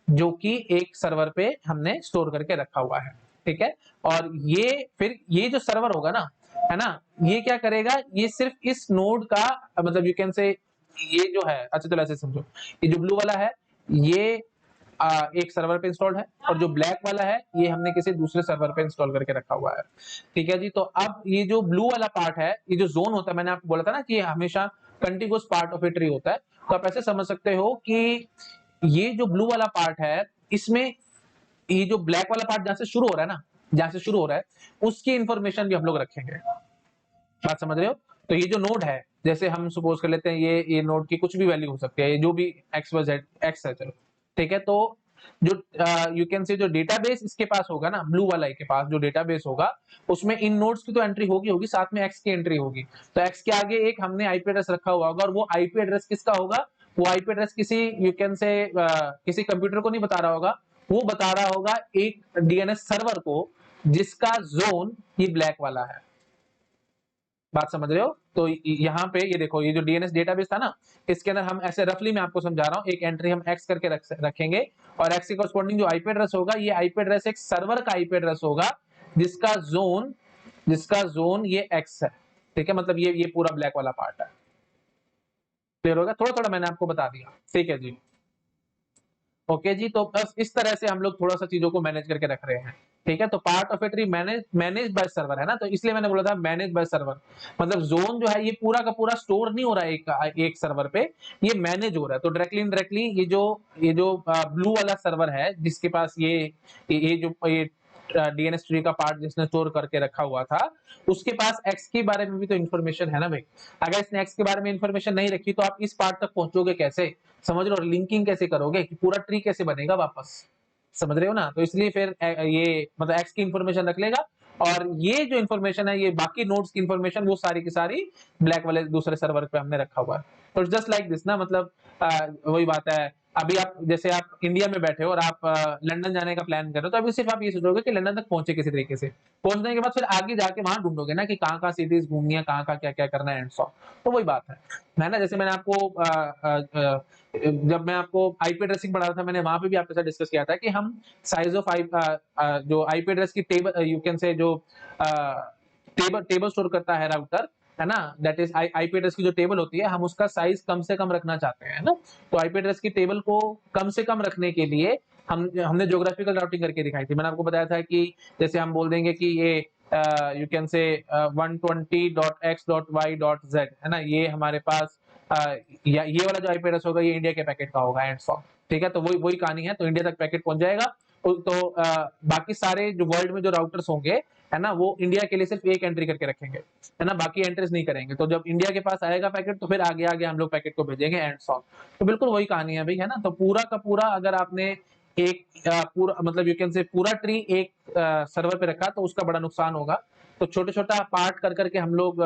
जो कि एक सर्वर पे हमने स्टोर करके रखा हुआ है, ठीक है। और ये फिर ये जो सर्वर होगा ना, है ना, ये क्या करेगा, ये सिर्फ इस नोड का मतलब यू कैन से ये जो है, अच्छा चलो ऐसे समझो, ये जो ब्लू वाला है ये एक सर्वर पे इंस्टॉल्ड है और जो ब्लैक वाला है ये हमने किसी दूसरे सर्वर पे इंस्टॉल करके रखा हुआ है। ठीक है जी, तो अब ये जो ब्लू वाला पार्ट है, ये जो जोन होता है, मैंने आपको बोला था ना कि ये हमेशा continuous part of a tree होता है, तो आप ऐसे समझ सकते हो कि ये जो ब्लू वाला पार्ट है, इसमें ये जो ब्लैक वाला पार्ट जहां से शुरू हो रहा है ना, जहां से शुरू हो रहा है उसकी इंफॉर्मेशन भी हम लोग रखेंगे। बात समझ रहे हो। तो ये जो नोड है, जैसे हम सपोज कर लेते हैं ये नोड की कुछ भी वैल्यू हो सकती है, ये जो भी एक्स वाई जेड एक्स है, चलो ठीक है। तो जो यू कैन से जो डेटाबेस इसके पास होगा ना, ब्लू वाला के पास जो डेटाबेस होगा, उसमें इन नोड्स की तो एंट्री होगी होगी, साथ में एक्स की एंट्री होगी। तो एक्स के आगे एक हमने आईपी एड्रेस रखा हुआ होगा और वो आईपी एड्रेस किसका होगा, वो आईपी एड्रेस किसी यू कैन से किसी कंप्यूटर को नहीं बता रहा होगा, वो बता रहा होगा एक डीएनएस सर्वर को जिसका जोन ये ब्लैक वाला है। बात समझ रहे हो। तो यहाँ पे ये देखो, ये जो डीएनएस डेटाबेस था ना, इसके अंदर हम ऐसे रफली मैं आपको समझा रहा हूँ, एक एंट्री हम एक्स करके रखेंगे और एक्स के कॉरस्पॉन्डिंग जो आईपी एड्रेस होगा, ये आईपी एड्रेस एक सर्वर का आईपी एड्रेस होगा जिसका जोन ये एक्स है। ठीक है, मतलब ये पूरा ब्लैक वाला पार्ट है। क्लियर होगा, थोड़ा थोड़ा मैंने आपको बता दिया। ठीक है जी, ओके जी, तो बस इस तरह से हम लोग थोड़ा सा चीजों को मैनेज करके रख रहे हैं। ठीक है, तो part of a tree manage by server है ना, तो इसलिए मैंने बोला था मैनेज बाय सर्वर, मतलब जोन जो है ये पूरा का पूरा स्टोर नहीं हो रहा है एक सर्वर पे, ये मैनेज हो रहा है। तो डायरेक्टली इनडायरेक्टली ये जो ब्लू वाला सर्वर है जिसके पास ये जो ये डीएनएस ट्री का पार्ट जिसने स्टोर करके रखा हुआ था, उसके पास एक्स के बारे में भी तो इन्फॉर्मेशन है ना भाई। अगर इसने एक्स के बारे में इन्फॉर्मेशन नहीं रखी तो आप इस पार्ट तक पहुंचोगे कैसे, समझ रहे हो, लिंकिंग कैसे करोगे कि पूरा ट्री कैसे बनेगा वापस, समझ रहे हो ना। तो इसलिए फिर ये मतलब एक्स की इंफॉर्मेशन रख लेगा और ये जो इंफॉर्मेशन है, ये बाकी नोड्स की इंफॉर्मेशन वो सारी की सारी ब्लैक वाले दूसरे सर्वर पे हमने रखा हुआ है। तो जस्ट लाइक दिस ना, मतलब वही बात है। अभी आप जैसे आप इंडिया में बैठे हो और आप लंदन जाने का प्लान कर रहे हो, तो अभी सिर्फ आप ये सोचोगे कि लंदन तक पहुंचे किसी तरीके से, पहुंचने के बाद फिर आगे जाके वहां ढूंढोगे ना कि कहाँ कहाँ सिटीज घूमनी है, कहाँ कहाँ क्या क्या करना है एंड सो। तो वही बात है ना। जैसे मैंने आपको जब मैं आपको आईपी एड्रेसिंग पढ़ा था, मैंने वहां पे भी आपके साथ डिस्कस किया था कि हम साइज ऑफ जो आईपी एड्रेस की टेबल यू कैन से जो टेबल स्टोर करता है राउटर, है ना, दैट इज आईपी एड्रेस की जो टेबल होती है, हम उसका साइज कम से कम रखना चाहते हैं ना। तो आईपी एड्रेस की टेबल को कम से कम रखने के लिए हमने ज्योग्राफिकल राउटिंग करके दिखाई थी। मैंने आपको बताया था कि जैसे हम बोल देंगे कि ये यू कैन से 120.x.y.z, है ना, ये हमारे पास ये वाला जो आईपी एड्रेस होगा ये इंडिया के पैकेट का होगा एंड सो। ठीक है, तो वही वही कहानी है, तो इंडिया तक पैकेट पहुंच जाएगा। तो बाकी सारे जो वर्ल्ड में जो राउटर्स होंगे, है ना, वो इंडिया के लिए सिर्फ एक एंट्री करके रखेंगे, है ना, बाकी एंट्रीज नहीं करेंगे। तो जब इंडिया के पास आएगा पैकेट तो फिर आगे आगे हम लोग पैकेट को भेजेंगे एंड सो। तो बिल्कुल वही कहानी है भाई, है ना। तो पूरा का पूरा अगर आपने एक पूरा मतलब यू कैन से पूरा ट्री एक सर्वर पे रखा तो उसका बड़ा नुकसान होगा। तो छोटे छोटा पार्ट कर करके हम लोग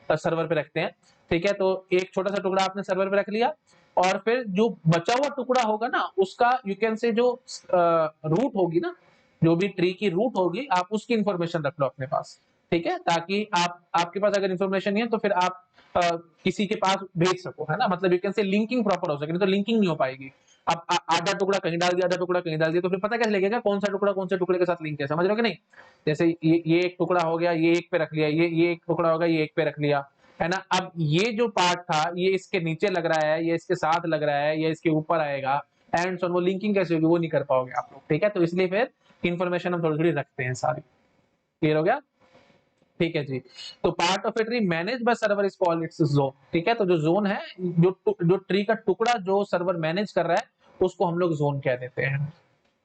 सर्वर पे रखते हैं। ठीक है, तो एक छोटा सा टुकड़ा आपने सर्वर पे रख लिया और फिर जो बचा हुआ टुकड़ा होगा ना, उसका यू कैन से जो रूट होगी ना, जो भी ट्री की रूट होगी, आप उसकी इंफॉर्मेशन रख लो अपने पास। ठीक है, ताकि आपके पास अगर इंफॉर्मेशन नहीं है तो फिर आप किसी के पास भेज सको, है ना, मतलब यू कैन से लिंकिंग प्रॉपर हो सके, नहीं तो लिंकिंग नहीं हो पाएगी। अब आधा टुकड़ा कहीं डाल दिया, आधा टुकड़ा कहीं डाल दिया, तो फिर पता कैसे लगेगा कौन सा टुकड़ा कौन से टुकड़े के साथ लिंक है, समझ रहे हो कि नहीं? जैसे ये एक टुकड़ा हो गया, ये एक पे रख लिया, ये एक टुकड़ा होगा, ये एक पे रख लिया, है ना? अब ये जो पार्ट था ये इसके नीचे लग रहा है, ये इसके साथ लग रहा है, ये इसके ऊपर आएगा, एंड सो वो लिंकिंग कैसे होगी वो नहीं कर पाओगे आप लोग, ठीक है? तो इसलिए फिर इन्फॉर्मेशन हम थोड़ी थोड़ी रखते हैं सारी। क्लियर हो गया? ठीक है जी। तो part of a tree manage by server is called its zone, ठीक है? तो जो जोन है, जो ट्री का टुकड़ा जो सर्वर मैनेज कर रहा है उसको हम लोग जोन कह देते हैं,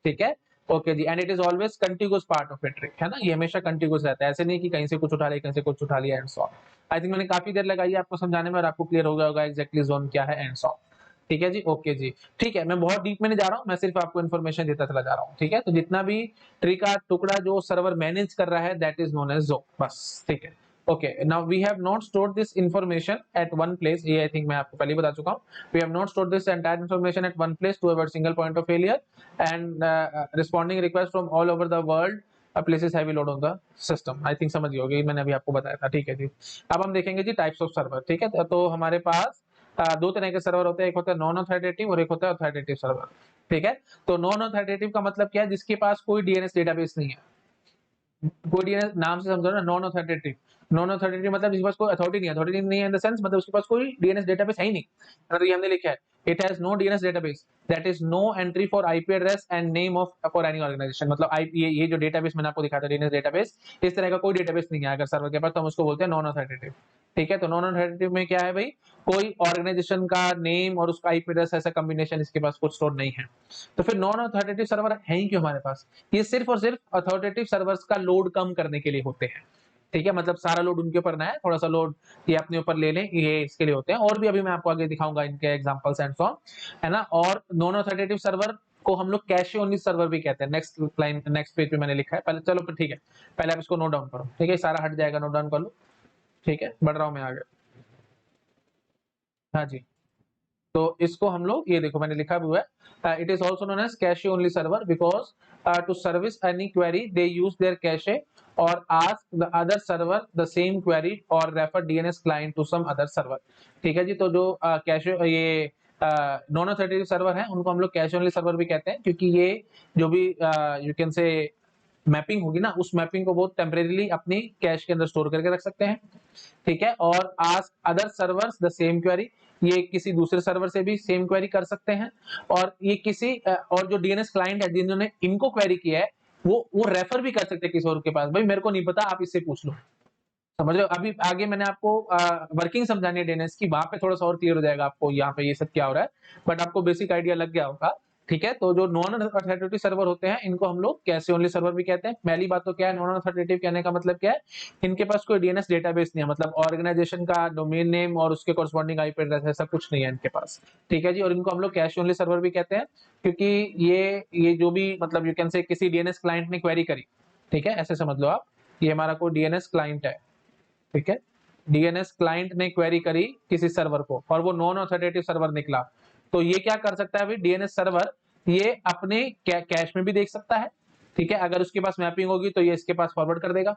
ठीक है? ओके जी। And it is always continuous part of a tree, है ना? ये हमेशा कंटिन्यूअस रहता है, ऐसे नहीं कि कहीं से कुछ उठा लिया कहीं से कुछ उठा लिया, and so on. I think मैंने काफी देर लगाई है आपको समझाने में और आपको क्लियर हो गया होगा एग्जैक्टली जोन क्या है, एंड सो ऑन। ठीक है जी, ओके जी। ठीक है, मैं बहुत डीप में नहीं जा रहा हूँ, मैं सिर्फ आपको इन्फॉर्मेशन देता चला जा रहा हूँ, ठीक है? तो जितना भी ट्री का टुकड़ा जो सर्वर मैनेज कर रहा है that is known as zone, बस, ठीक है? Okay, now we have not stored this information at one place. ये I think मैं आपको पहले ही बता चुका हूँ. We have not stored this entire information at one place to avoid single point of failure and responding requests from all over the world places heavy load on the system. I think समझ गए होगे, मैंने अभी आपको बताया था, ठीक है जी। अब हम देखेंगे जी टाइप्स ऑफ सर्वर, ठीक है? तो हमारे पास दो तरह के सर्वर होते हैं, एक होता है नॉन ऑथोरिटेटिव और एक होता है ऑथोरिटेटिव सर्वर, ठीक है? तो नॉन ऑथोरिटेटिव का मतलब क्या है? जिसके पास कोई डीएनएस डेटाबेस नहीं है। कोई डीएनएस नाम से समझो ना, नॉन ऑथोरिटेटिव। नॉन ऑथोरिटेटिव मतलब जिसके पास कोई अथॉरिटी नहीं है इन द सेंस, मतलब उसके पास कोई डीएनएस डेटाबेस है ही नहीं। मतलब ये हमने लिखा है, it has no DNS database, that is no entry for IP address and name of for any organization. मतलब ये जो डेटाबेस मैंने आपको दिखाया था, डीएनएस डेटाबेस, इस तरह का कोई डेटाबेस नहीं है अगर सर्वर के पास, तो हम उसको बोलते हैं नॉन ऑथोरिटेटिव, ठीक है? तो नॉन ऑथोरिटेटिव में क्या है भाई? कोई ऑर्गेनाइजेशन का नेम और उसका आईपी एड्रेस ऐसा कॉम्बिनेशन इसके पास कुछ स्टोर नहीं है। तो फिर नॉन ऑथोरिटेटिव सर्वर है ही क्यों हमारे पास? ये सिर्फ और सिर्फ अथॉरिटेटिव सर्वर्स का लोड कम करने के लिए होते हैं, ठीक है? मतलब सारा लोड उनके ऊपर ना है, थोड़ा सा लोड ये अपने ऊपर ले लें, ये इसके लिए होते हैं। और भी अभी मैं आपको आगे दिखाऊंगा इनके एग्जांपल्स एंड सो ऑन, है ना? और नॉन ऑथोरिटेटिव सर्वर को हम लोग कैशे ओनली सर्वर भी कहते हैं। नेक्स्ट लाइन, नेक्स्ट पेज पे मैंने लिखा है, पहले चलो फिर ठीक है, पहले आप इसको नोट डाउन करो, ठीक है? सारा हट जाएगा, नोट डाउन कर लो, ठीक है? बढ़ रहा हूं मैं आगे। हाँ जी, तो इसको हम लोग, ये देखो मैंने लिखा भी हुआ है, it is also known as cache only server because to service any query they use their cache और ask the other server the same query or refer DNS client to some other server, ठीक है जी? तो जो cache ये non authoritative server है उनको हम लोग कैशे ओनली सर्वर भी कहते हैं, क्योंकि ये जो भी यू कैन से मैपिंग होगी ना, उस मैपिंग को वो टेम्परेरीली अपनी कैश के अंदर स्टोर करके रख सकते हैं, ठीक है? और ask other servers the same query, ये किसी दूसरे सर्वर से भी सेम क्वेरी कर सकते हैं। और ये किसी और जो डीएनएस क्लाइंट है जिन्होंने इनको क्वेरी किया है वो रेफर भी कर सकते हैं किसी और के पास, भाई मेरे को नहीं पता, आप इससे पूछ लो, समझ रहे हो? अभी आगे मैंने आपको वर्किंग समझानी है डीएनएस की, वहां पे थोड़ा सा और क्लियर हो जाएगा आपको यहाँ पे ये सब क्या हो रहा है, बट आपको बेसिक आइडिया लग गया होगा, ठीक है? तो जो नॉन ऑथोरिटेटिव सर्वर होते हैं इनको हम लोग कैशे ओनली सर्वर भी कहते हैं। पहली बात तो क्या है, नॉन ऑथोरिटेटिव कहने का मतलब क्या है? इनके पास कोई डीएनएस डेटाबेस नहीं है, मतलब ऑर्गेनाइजेशन का डोमेन नेम और उसके कॉरस्पॉन्डिंग आईपी एड्रेस ऐसा कुछ नहीं है इनके पास, ठीक है जी? और इनको हम लोग कैशे ओनली सर्वर भी कहते हैं, क्योंकि ये जो भी मतलब यू कैन से किसी डीएनएस क्लाइंट ने क्वेरी करी, ठीक है? ऐसे समझ लो आप, ये हमारा कोई डीएनएस क्लाइंट है, ठीक है? डीएनएस क्लाइंट ने क्वेरी करी किसी सर्वर को और वो नॉन ऑथोरिटेटिव सर्वर निकला, तो ये क्या कर सकता है भाई? डीएनएस सर्वर ये अपने कैश में भी देख सकता है, ठीक है? अगर उसके पास मैपिंग होगी तो ये इसके पास फॉरवर्ड कर देगा,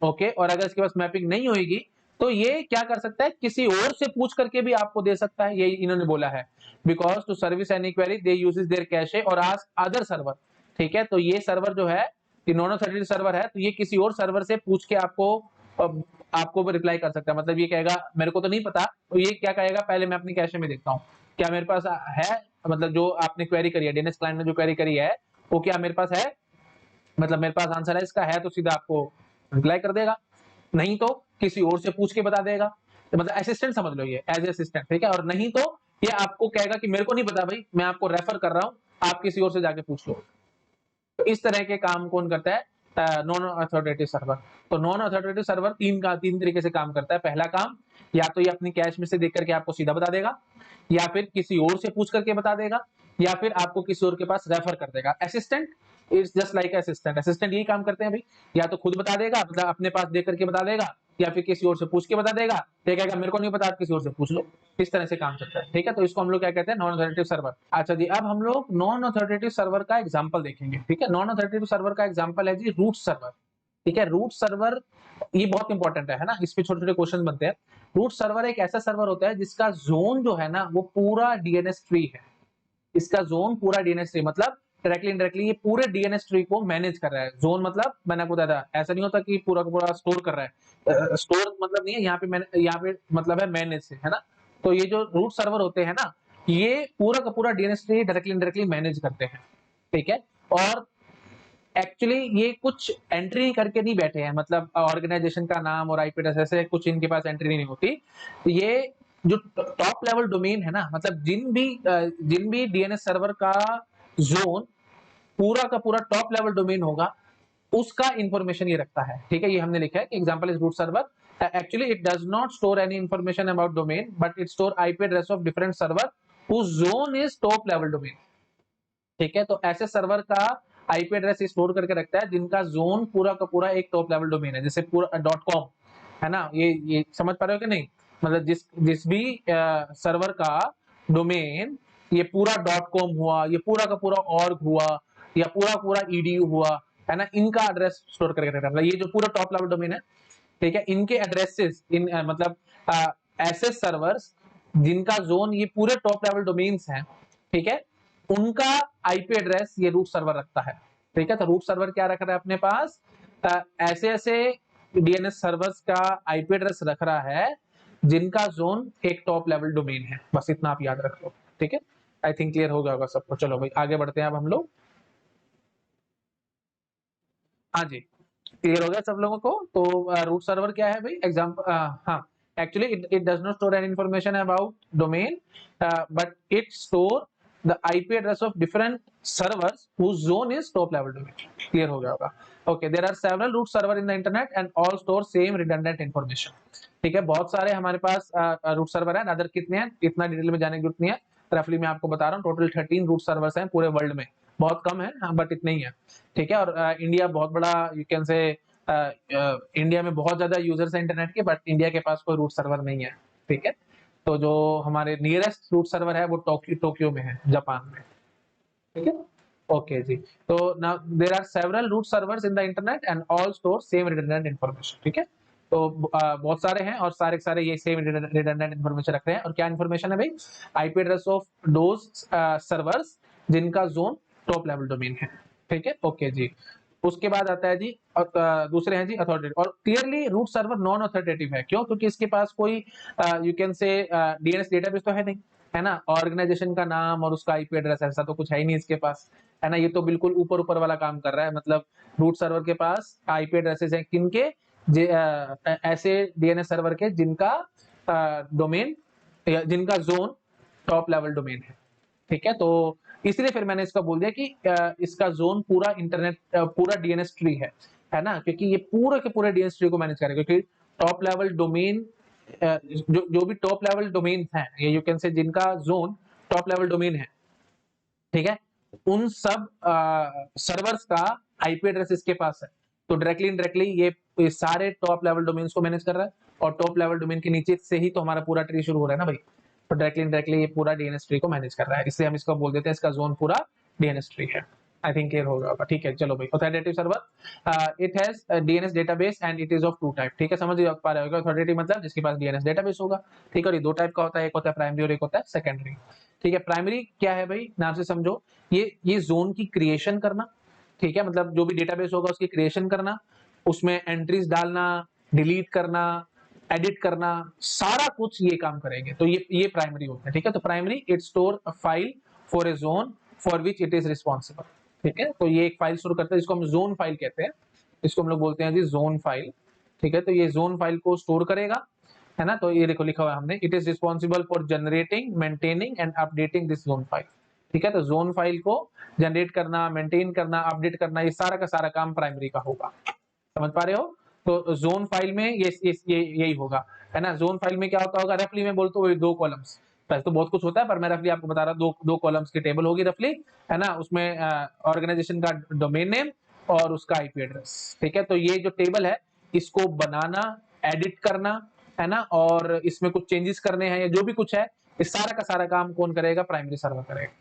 ओके? और अगर इसके पास मैपिंग नहीं होगी तो ये क्या कर सकता है? किसी और से पूछ करके भी आपको दे सकता है, ये इन्होंने बोला है, because to service any query they uses their cache और आस्क अदर सर्वर, ठीक है? तो ये सर्वर जो है, ये नॉन ऑथोरिटेटिव सर्वर है, तो ये किसी और सर्वर से पूछ के आपको रिप्लाई कर सकता है। मतलब ये कहेगा मेरे को तो नहीं पता, तो ये क्या कहेगा? पहले मैं अपनी कैशे में देखता हूँ क्या मेरे पास है, मतलब जो आपने क्वेरी करी है, डीएनएस क्लाइंट ने जो क्वेरी करी है वो क्या मेरे पास है, मतलब मेरे पास आंसर है इसका, है तो सीधा आपको रिप्लाई कर देगा, नहीं तो किसी और से पूछ के बता देगा। तो मतलब असिस्टेंट समझ लो, ये एज असिस्टेंट, ठीक है? और नहीं तो ये आपको कहेगा कि मेरे को नहीं पता भाई, मैं आपको रेफर कर रहा हूँ, आप किसी और से जाके पूछ लो। तो इस तरह के काम कौन करता है? Non authoritative server. तो नॉन अथॉरिटेटिव सर्वर तीन तरीके से काम करता है। पहला काम, या तो ये अपनी कैश में से देख करके आपको सीधा बता देगा, या फिर किसी और से पूछ करके बता देगा, या फिर आपको किसी और के पास रेफर कर देगा। Assistant is just like assistant, assistant यही काम करते हैं भाई, या तो खुद बता देगा, मतलब अपने पास देख करके बता देगा, या फिर किसी और से पूछ के बता देगा, तो कहेगा मेरे को नहीं पता, आप किसी और से पूछ लो। इस तरह से काम चलता है, ठीक है? तो इसको हम लोग क्या कहते हैं? Non authoritative server. अच्छा जी, अब हम लोग नॉन अथॉरिटेटिव सर्वर का एग्जांपल देखेंगे, ठीक है? नॉन अथॉरिटेटिव सर्वर का एग्जांपल है जी रूट सर्वर, ठीक है? रूट सर्वर ये बहुत इंपॉर्टेंट है ना, इस पे छोटे छोटे क्वेश्चन बनते हैं। रूट सर्वर एक ऐसा सर्वर होता है जिसका जोन जो है ना वो पूरा डीएनएस ट्री है, इसका जोन पूरा डीएनएस ट्री, मतलब डायरेक्टली इनडायरेक्टली ये पूरे डीएनएस ट्री को मैनेज कर रहा है। जोन मतलब मैंने आपको बताया था, ऐसा नहीं होता कि पूरा का पूरा स्टोर कर रहा है, स्टोर मतलब नहीं है, यहाँ पे मतलब है मैनेज से, है ना। तो ये जो रूट सर्वर होते हैं ना, ये पूरा का पूरा DNS tree directly indirectly manage करते हैं, ठीक है। और एक्चुअली ये कुछ एंट्री करके नहीं बैठे हैं, मतलब ऑर्गेनाइजेशन का नाम और आईपी एड्रेस ऐसे कुछ इनके पास एंट्री नहीं होती। ये जो टॉप लेवल डोमेन है ना, मतलब जिन भी डीएनएस सर्वर का जोन पूरा का पूरा टॉप लेवल डोमेन होगा, उसका इंफॉर्मेशन ये रखता है, ठीक है। ये हमने लिखा है कि example is root server, actually it does not store any information about domain but it store IP address of different server whose zone is top level domain, ठीक है। तो ऐसे सर्वर का आईपी एड्रेस स्टोर करके रखता है जिनका zone पूरा का पूरा एक टॉप लेवल डोमेन है, जैसे पूरा .com है ना। ये समझ पा रहे हो कि नहीं, मतलब जिस भी सर्वर का डोमेन ये पूरा .com हुआ, ये पूरा का पूरा org हुआ, या पूरा पूरा edu हुआ, है ना, इनका एड्रेस स्टोर करके रखता है। मतलब ये जो पूरा टॉप लेवल डोमेन है, ठीक है, इनके एड्रेसेस मतलब ऐसे सर्वर्स जिनका जोन ये पूरे टॉप लेवल डोमेन्स हैं, ठीक है, उनका आईपी एड्रेस ये रूट सर्वर रखता है, ठीक है। तो रूट सर्वर क्या रख रहा है अपने पास, ऐसे ऐसे डीएनएस सर्वर्स का आईपी एड्रेस रख रहा है जिनका जोन एक टॉप लेवल डोमेन है। बस इतना आप याद रख लो, ठीक है। आई थिंक क्लियर हो गया होगा सबको। चलो भाई आगे बढ़ते हैं अब हम लोग। हाँ जी, क्लियर हो गया सब लोगों को। तो रूट सर्वर क्या है भाई, एग्जाम्पल, हाँ, actually it does not store any information about domain but it store the IP address of different servers whose zone is top level domain. Clear हो गया होगा। Okay, there are several root server in the internet and all store same redundant information, ठीक है। बहुत सारे हमारे पास root server है, अदर कितने हैं इतना डिटेल में जाने की जरूरत नहीं है, रफली मैं आपको बता रहा हूँ। टोटल 13 रूट सर्वर्स हैं पूरे वर्ल्ड में, बहुत कम है हाँ, बट इतने ही है, ठीक है। और इंडिया बहुत बड़ा, यू कैन से इंडिया में बहुत ज्यादा यूजर्स है इंटरनेट के, बट इंडिया के पास कोई रूट सर्वर नहीं है, ठीक है। तो जो हमारे नियरेस्ट रूट सर्वर है वो टोक्यो में है, जापान में, ठीक है। ओके जी। तो now there are several root servers in the internet and all store same redundant information, ठीक है। तो बहुत सारे हैं और सारे के सारे ये सेम रिडंडेंट इंफॉर्मेशन रख रहे हैं। और क्या इंफॉर्मेशन है भाई, IP address of those servers जिनका जोन टॉप लेवल डोमेन है, ठीक है। ओके जी। उसके बाद आता है जी दूसरे हैं जी अथॉरिटेटिव। और clearly root server non authoritative है, क्यों, क्योंकि इसके पास कोई you can say DNS database तो है नहीं, है ना। ऑर्गेनाइजेशन का नाम और उसका आईपी एड्रेस ऐसा तो कुछ है ही नहीं इसके पास, है ना। ये तो बिल्कुल ऊपर ऊपर वाला काम कर रहा है। मतलब रूट सर्वर के पास आईपी एड्रेसेस हैं किनके, ऐसे डीएनएस सर्वर के जिनका डोमेन, जिनका जोन टॉप लेवल डोमेन है, ठीक है। तो इसलिए फिर मैंने इसका बोल दिया कि इसका जोन पूरा इंटरनेट पूरा डीएनएस ट्री है ना, क्योंकि ये पूरे के पूरे डीएनएस ट्री को मैनेज करेगा। क्योंकि टॉप लेवल डोमेन जो भी टॉप लेवल डोमेन हैं, ये यू कैन से जिनका जोन टॉप लेवल डोमेन है, ठीक है, उन सब सर्वर्स का आईपी एड्रेस इसके पास है। तो डायरेक्टली इनडायरेक्टली ये सारे टॉप लेवल डोमेन्स को मैनेज कर रहा है। और टॉप लेवल डोमेन के नीचे से ही तो हमारा पूरा ट्री शुरू हो रहा है ना भाई। तो डायरेक्टली इनडायरेक्टली ये पूरा डीएनएस ट्री को मैनेज कर रहा है, इसलिए हम इसको बोल देते हैं इसका जोन पूरा डीएनएस ट्री है। आई थिंक क्लियर हो गया होगा, ठीक है। चलो भाई, authoritative server it has DNS database and it is of two type, ठीक है। समझ पा रहे होगा, ऑथोरिटेटिव मतलब जिसके पास डीएनएस डेटाबेस होगा, ठीक है। और ये दो टाइप का होता है, एक होता है प्राइमरी और एक होता है सेकेंडरी, ठीक है। प्राइमरी क्या है भाई, नाम से समझो, ये जोन की क्रिएशन करना, ठीक है। मतलब जो भी डेटाबेस होगा उसकी क्रिएशन करना, उसमें एंट्रीज डालना, डिलीट करना, एडिट करना, सारा कुछ ये काम करेंगे। तो ये प्राइमरी होता है, ठीक है। तो primary it store a file for a zone for which it is responsible, ठीक है। तो ये एक फाइल शुरू करता है जिसको हम जोन फाइल कहते हैं, इसको हम लोग बोलते हैं जी जोन फाइल, ठीक है। तो ये जोन फाइल को स्टोर करेगा, है ना। तो ये देखो लिखा हुआ है हमने, it is responsible for generating, maintaining and updating this zone file, ठीक है। तो जोन फाइल को जनरेट करना, मेंटेन करना, अपडेट करना, ये सारा का सारा काम प्राइमरी का होगा। समझ पा रहे हो। तो जोन फाइल में ये यही होगा, है ना। जोन फाइल में क्या होता होगा, रफली में बोलते हुए दो कॉलम्स, वैसे तो बहुत कुछ होता है पर मैं रफली आपको बता रहा हूँ, दो कॉलम्स की टेबल होगी रफली, है ना। उसमें ऑर्गेनाइजेशन का डोमेन नेम और उसका आईपी एड्रेस, ठीक है। तो ये जो टेबल है इसको बनाना, एडिट करना, है ना, और इसमें कुछ चेंजेस करने हैं या जो भी कुछ है, इस सारा का सारा काम कौन करेगा, प्राइमरी सर्वर करेगा,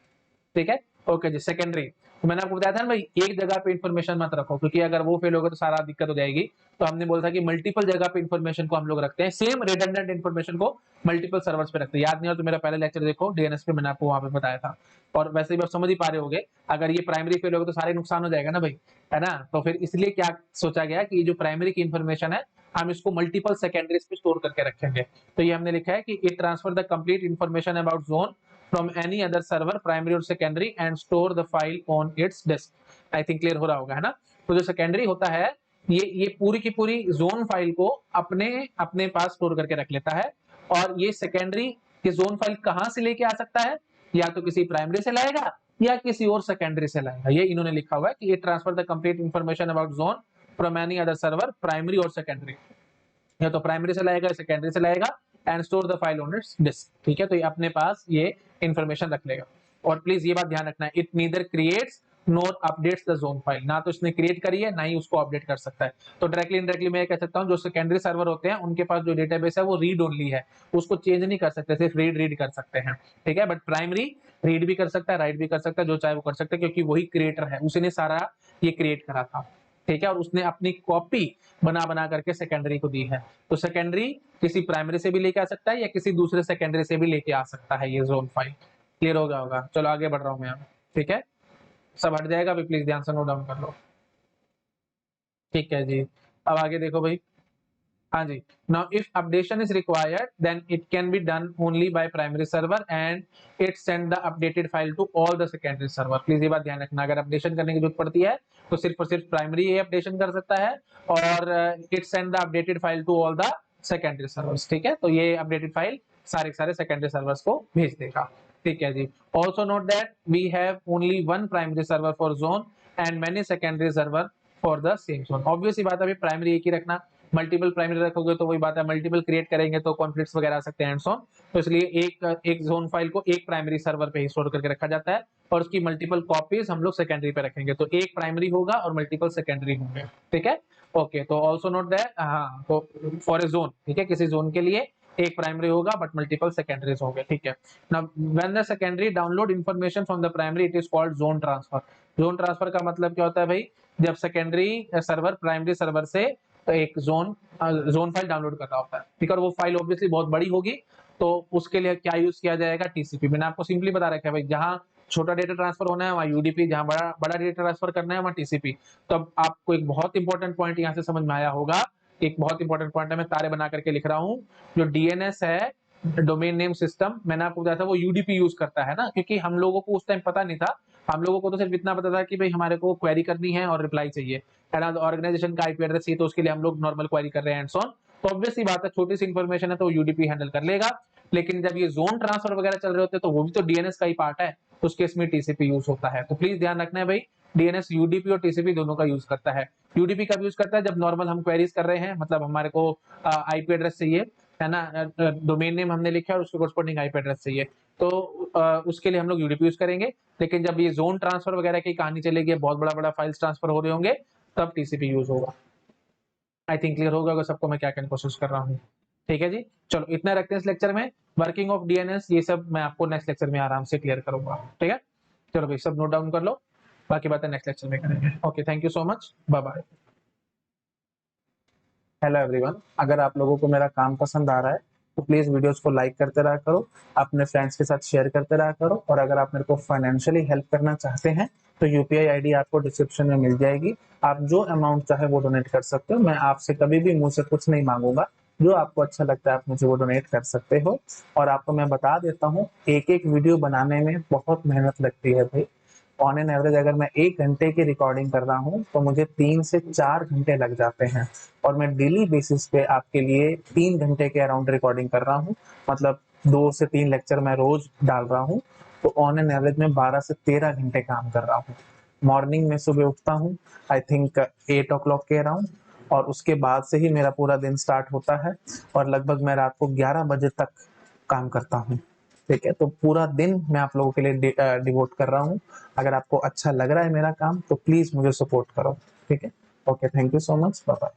ठीक है। ओके जी। सेकेंडरी, तो मैंने आपको बताया था ना भाई, एक जगह पे इन्फॉर्मेशन मत रखो, क्योंकि अगर वो फेल होगा तो सारा दिक्कत हो जाएगी। तो हमने बोला था कि मल्टीपल जगह पे इन्फॉर्मेशन को हम लोग रखते हैं, सेम रिडंडेंट इन्फॉर्मेशन को मल्टीपल सर्वर्स पे रखते हैं। याद नहीं हो तो मेरा पहला लेक्चर देखो डीएनएस पे, मैंने आपको वहां पे बताया था। और वैसे भी आप समझ ही पा रहे होगे, अगर ये प्राइमरी फेल होगा तो सारे नुकसान हो जाएगा ना भाई, है ना। तो फिर इसलिए क्या सोचा गया कि ये जो प्राइमरी की इन्फॉर्मेशन है, हम इसको मल्टीपल सेकेंडरीज पे स्टोर करके रखेंगे। तो ये हमने लिखा है कि it transfer the complete information about zone from any other server, primary और secondary, and store the file on its disk. I think clear हो रहा होगा, है ना। तो जो सेकेंडरी होता है, ये पूरी की पूरी जोन फाइल को अपने अपने पास स्टोर करके रख लेता है। और ये सेकेंडरी की जोन फाइल कहां से लेके आ सकता है, या तो किसी प्राइमरी से लाएगा या किसी और सेकेंडरी से लाएगा। ये इन्होंने लिखा हुआ है कि ये transfer the complete information about zone from any other server, primary और सेकेंडरी। या तो प्राइमरी से लाएगा या सेकेंडरी से लाएगा, and store the file on its disk. ठीक है, तो ये अपने पास ये इंफॉर्मेशन रख लेगा। और प्लीज ये बात ध्यान रखना है, it neither creates NOR updates the zone file. ना तो इसने क्रिएट करी है, ना ही उसको अपडेट कर सकता है। तो डायरेक्टली इनडायरेक्टली मैं कह सकता हूँ, जो सेकेंडरी सर्वर होते हैं उनके पास जो डेटाबेस है वो रीड ओनली है, उसको चेंज नहीं कर सकते, सिर्फ रीड कर सकते हैं। ठीक है, बट प्राइमरी रीड भी कर सकता है, राइट भी कर सकता है, जो चाहे वो कर सकता है, क्योंकि वही क्रिएटर है, उसने सारा ये क्रिएट करा था। ठीक है, और उसने अपनी कॉपी बना बना करके सेकेंडरी को दी है। तो सेकेंडरी किसी प्राइमरी से भी लेके आ सकता है या किसी दूसरे सेकेंडरी से भी लेके आ सकता है ये जोन फाइल। क्लियर हो गया होगा। चलो आगे बढ़ रहा हूं मैं अब। ठीक है, सब हट जाएगा अभी, प्लीज ध्यान से नोट डाउन कर लो। ठीक है जी, अब आगे देखो भाई। हाँ जी, now if updation is required then it can be done only by primary server, and it send the updated file to all the secondary server. Please ये बात ध्यान रखना, अगर अपडेशन करने की जरूरत पड़ती है तो सिर्फ और सिर्फ प्राइमरी ये अपडेशन कर सकता है, और it send the updated file to all the secondary servers. ठीक है, तो ये अपडेटेड फाइल सारे सारे सेकेंडरी सर्वर्स को भेज देगा। ठीक है जी, also note that we have only one primary server for zone and many secondary server for the same zone. Obvious ही बात है, अभी प्राइमरी एक ही रखना, मल्टीपल प्राइमरी रखोगे तो वही बात है, मल्टीपल क्रिएट करेंगे तो कॉन्फ्लिक्ट्स वगैरह आ सकते हैं एंड सो ऑन। तो इसलिए एक जोन फाइल को एक प्राइमरी सर्वर पे ही स्टोर करके रखा जाता है, और उसकी मल्टीपल कॉपीज हम लोग सेकेंडरी पे रखेंगे। तो एक प्राइमरी होगा और मल्टीपल सेकेंडरी होंगे। ठीक है, ओके। तो ऑल्सो नोट दैट, हाँ, तो फॉर ए जोन, ठीक है, किसी जोन के लिए एक प्राइमरी होगा बट मल्टीपल सेकेंडरीज होंगे। ठीक है, now when the secondary download information from the primary, it is called zone transfer. Zone transfer का मतलब क्या होता है भाई, जब सेकेंडरी सर्वर प्राइमरी सर्वर से एक जोन फाइल डाउनलोड कर रहा होता है, ठीक है, और वो फाइल ऑब्वियसली बहुत बड़ी होगी, तो उसके लिए क्या यूज किया जाएगा, टीसीपी। मैंने आपको सिंपली बता रखा है भाई, जहां छोटा डेटा ट्रांसफर होना है वहां यूडीपी, जहां बड़ा बड़ा डेटा ट्रांसफर करना है वहां टीसीपी। तो अब आपको एक बहुत इंपॉर्टेंट पॉइंट यहाँ से समझ में आया होगा, एक बहुत इंपॉर्टेंट पॉइंट है, मैं तारे बना करके लिख रहा हूँ। जो डीएनएस है, डोमेन नेम सिस्टम, मैंने आपको बताया था वो यूडीपी यूज करता है ना, क्योंकि हम लोगों को उस टाइम पता नहीं था। हम लोगों को तो सिर्फ इतना पता था कि भाई हमारे को क्वेरी करनी है और रिप्लाई चाहिए, है ना। ऑर्गेनाइजेशन का आईपी एड्रेस चाहिए, तो उसके लिए हम लोग नॉर्मल क्वेरी कर रहे हैं एंड सो ऑन। तो ऑब्वियस सी बात है, छोटी सी इंफॉर्मेशन है तो यूडीपी हैंडल कर लेगा। लेकिन जब ये जोन ट्रांसफर वगैरह चल रहे होते हैं तो वो भी तो डीएनएस का ही पार्ट है, तो उस केस में टीसीपी यूज होता है। तो प्लीज ध्यान रखना है भाई, डीएनएस यूडीपी और टीसीपी दोनों का यूज करता है। यूडीपी कब यूज करता है, जब नॉर्मल हम क्वेरीज कर रहे हैं, मतलब हमारे को आईपी एड्रेस चाहिए, है ना, डोमेन नेम हमने लिखा है और उसके कोरस्पॉन्डिंग आईपी एड्रेस चाहिए, तो उसके लिए हम लोग यूडीपी यूज करेंगे। लेकिन जब ये जोन ट्रांसफर वगैरह की कहानी चलेगी, बहुत बड़ा बड़ा फाइल्स ट्रांसफर हो रहे होंगे, तब टीसीपी यूज होगा। आई थिंक क्लियर होगा अगर सबको मैं क्या कहने की कोशिश कर रहा हूँ। ठीक है जी, चलो इतना रखते हैं इस लेक्चर में। वर्किंग ऑफ डीएनएस ये सब मैं आपको नेक्स्ट लेक्चर में आराम से क्लियर करूंगा। ठीक है, चलो भाई सब नोट डाउन कर लो, बाकी बातें नेक्स्ट लेक्चर में करेंगे। Okay, thank you so much, bye bye. Hello everyone, अगर आप लोगों को मेरा काम पसंद आ रहा है तो प्लीज वीडियोस को लाइक करते रहा करो, अपने फ्रेंड्स के साथ शेयर करते रहा करो, और अगर आप मेरे को फाइनेंशियली हेल्प करना चाहते हैं तो यूपीआई आईडी आपको डिस्क्रिप्शन में मिल जाएगी। आप जो अमाउंट चाहे वो डोनेट कर सकते हो, मैं आपसे कभी भी मुंह से कुछ नहीं मांगूंगा। जो आपको अच्छा लगता है आप मुझे वो डोनेट कर सकते हो। और आपको मैं बता देता हूँ, एक एक वीडियो बनाने में बहुत मेहनत लगती है भाई। ऑन एन एवरेज अगर मैं 1 घंटे की रिकॉर्डिंग कर रहा हूँ तो मुझे 3 से 4 घंटे लग जाते हैं, और मैं डेली बेसिस पे आपके लिए 3 घंटे के अराउंड रिकॉर्डिंग कर रहा हूँ। मतलब 2 से 3 लेक्चर मैं रोज डाल रहा हूँ, तो ऑन एन एवरेज में 12 से 13 घंटे काम कर रहा हूँ। मॉर्निंग में सुबह उठता हूँ, आई थिंक 8 o'clock के अराउंड, और उसके बाद से ही मेरा पूरा दिन स्टार्ट होता है, और लगभग मैं रात को 11 बजे तक काम करता हूँ। ठीक है, तो पूरा दिन मैं आप लोगों के लिए डिवोट कर रहा हूँ। अगर आपको अच्छा लग रहा है मेरा काम तो प्लीज मुझे सपोर्ट करो। ठीक है, okay, thank you so much, bye bye.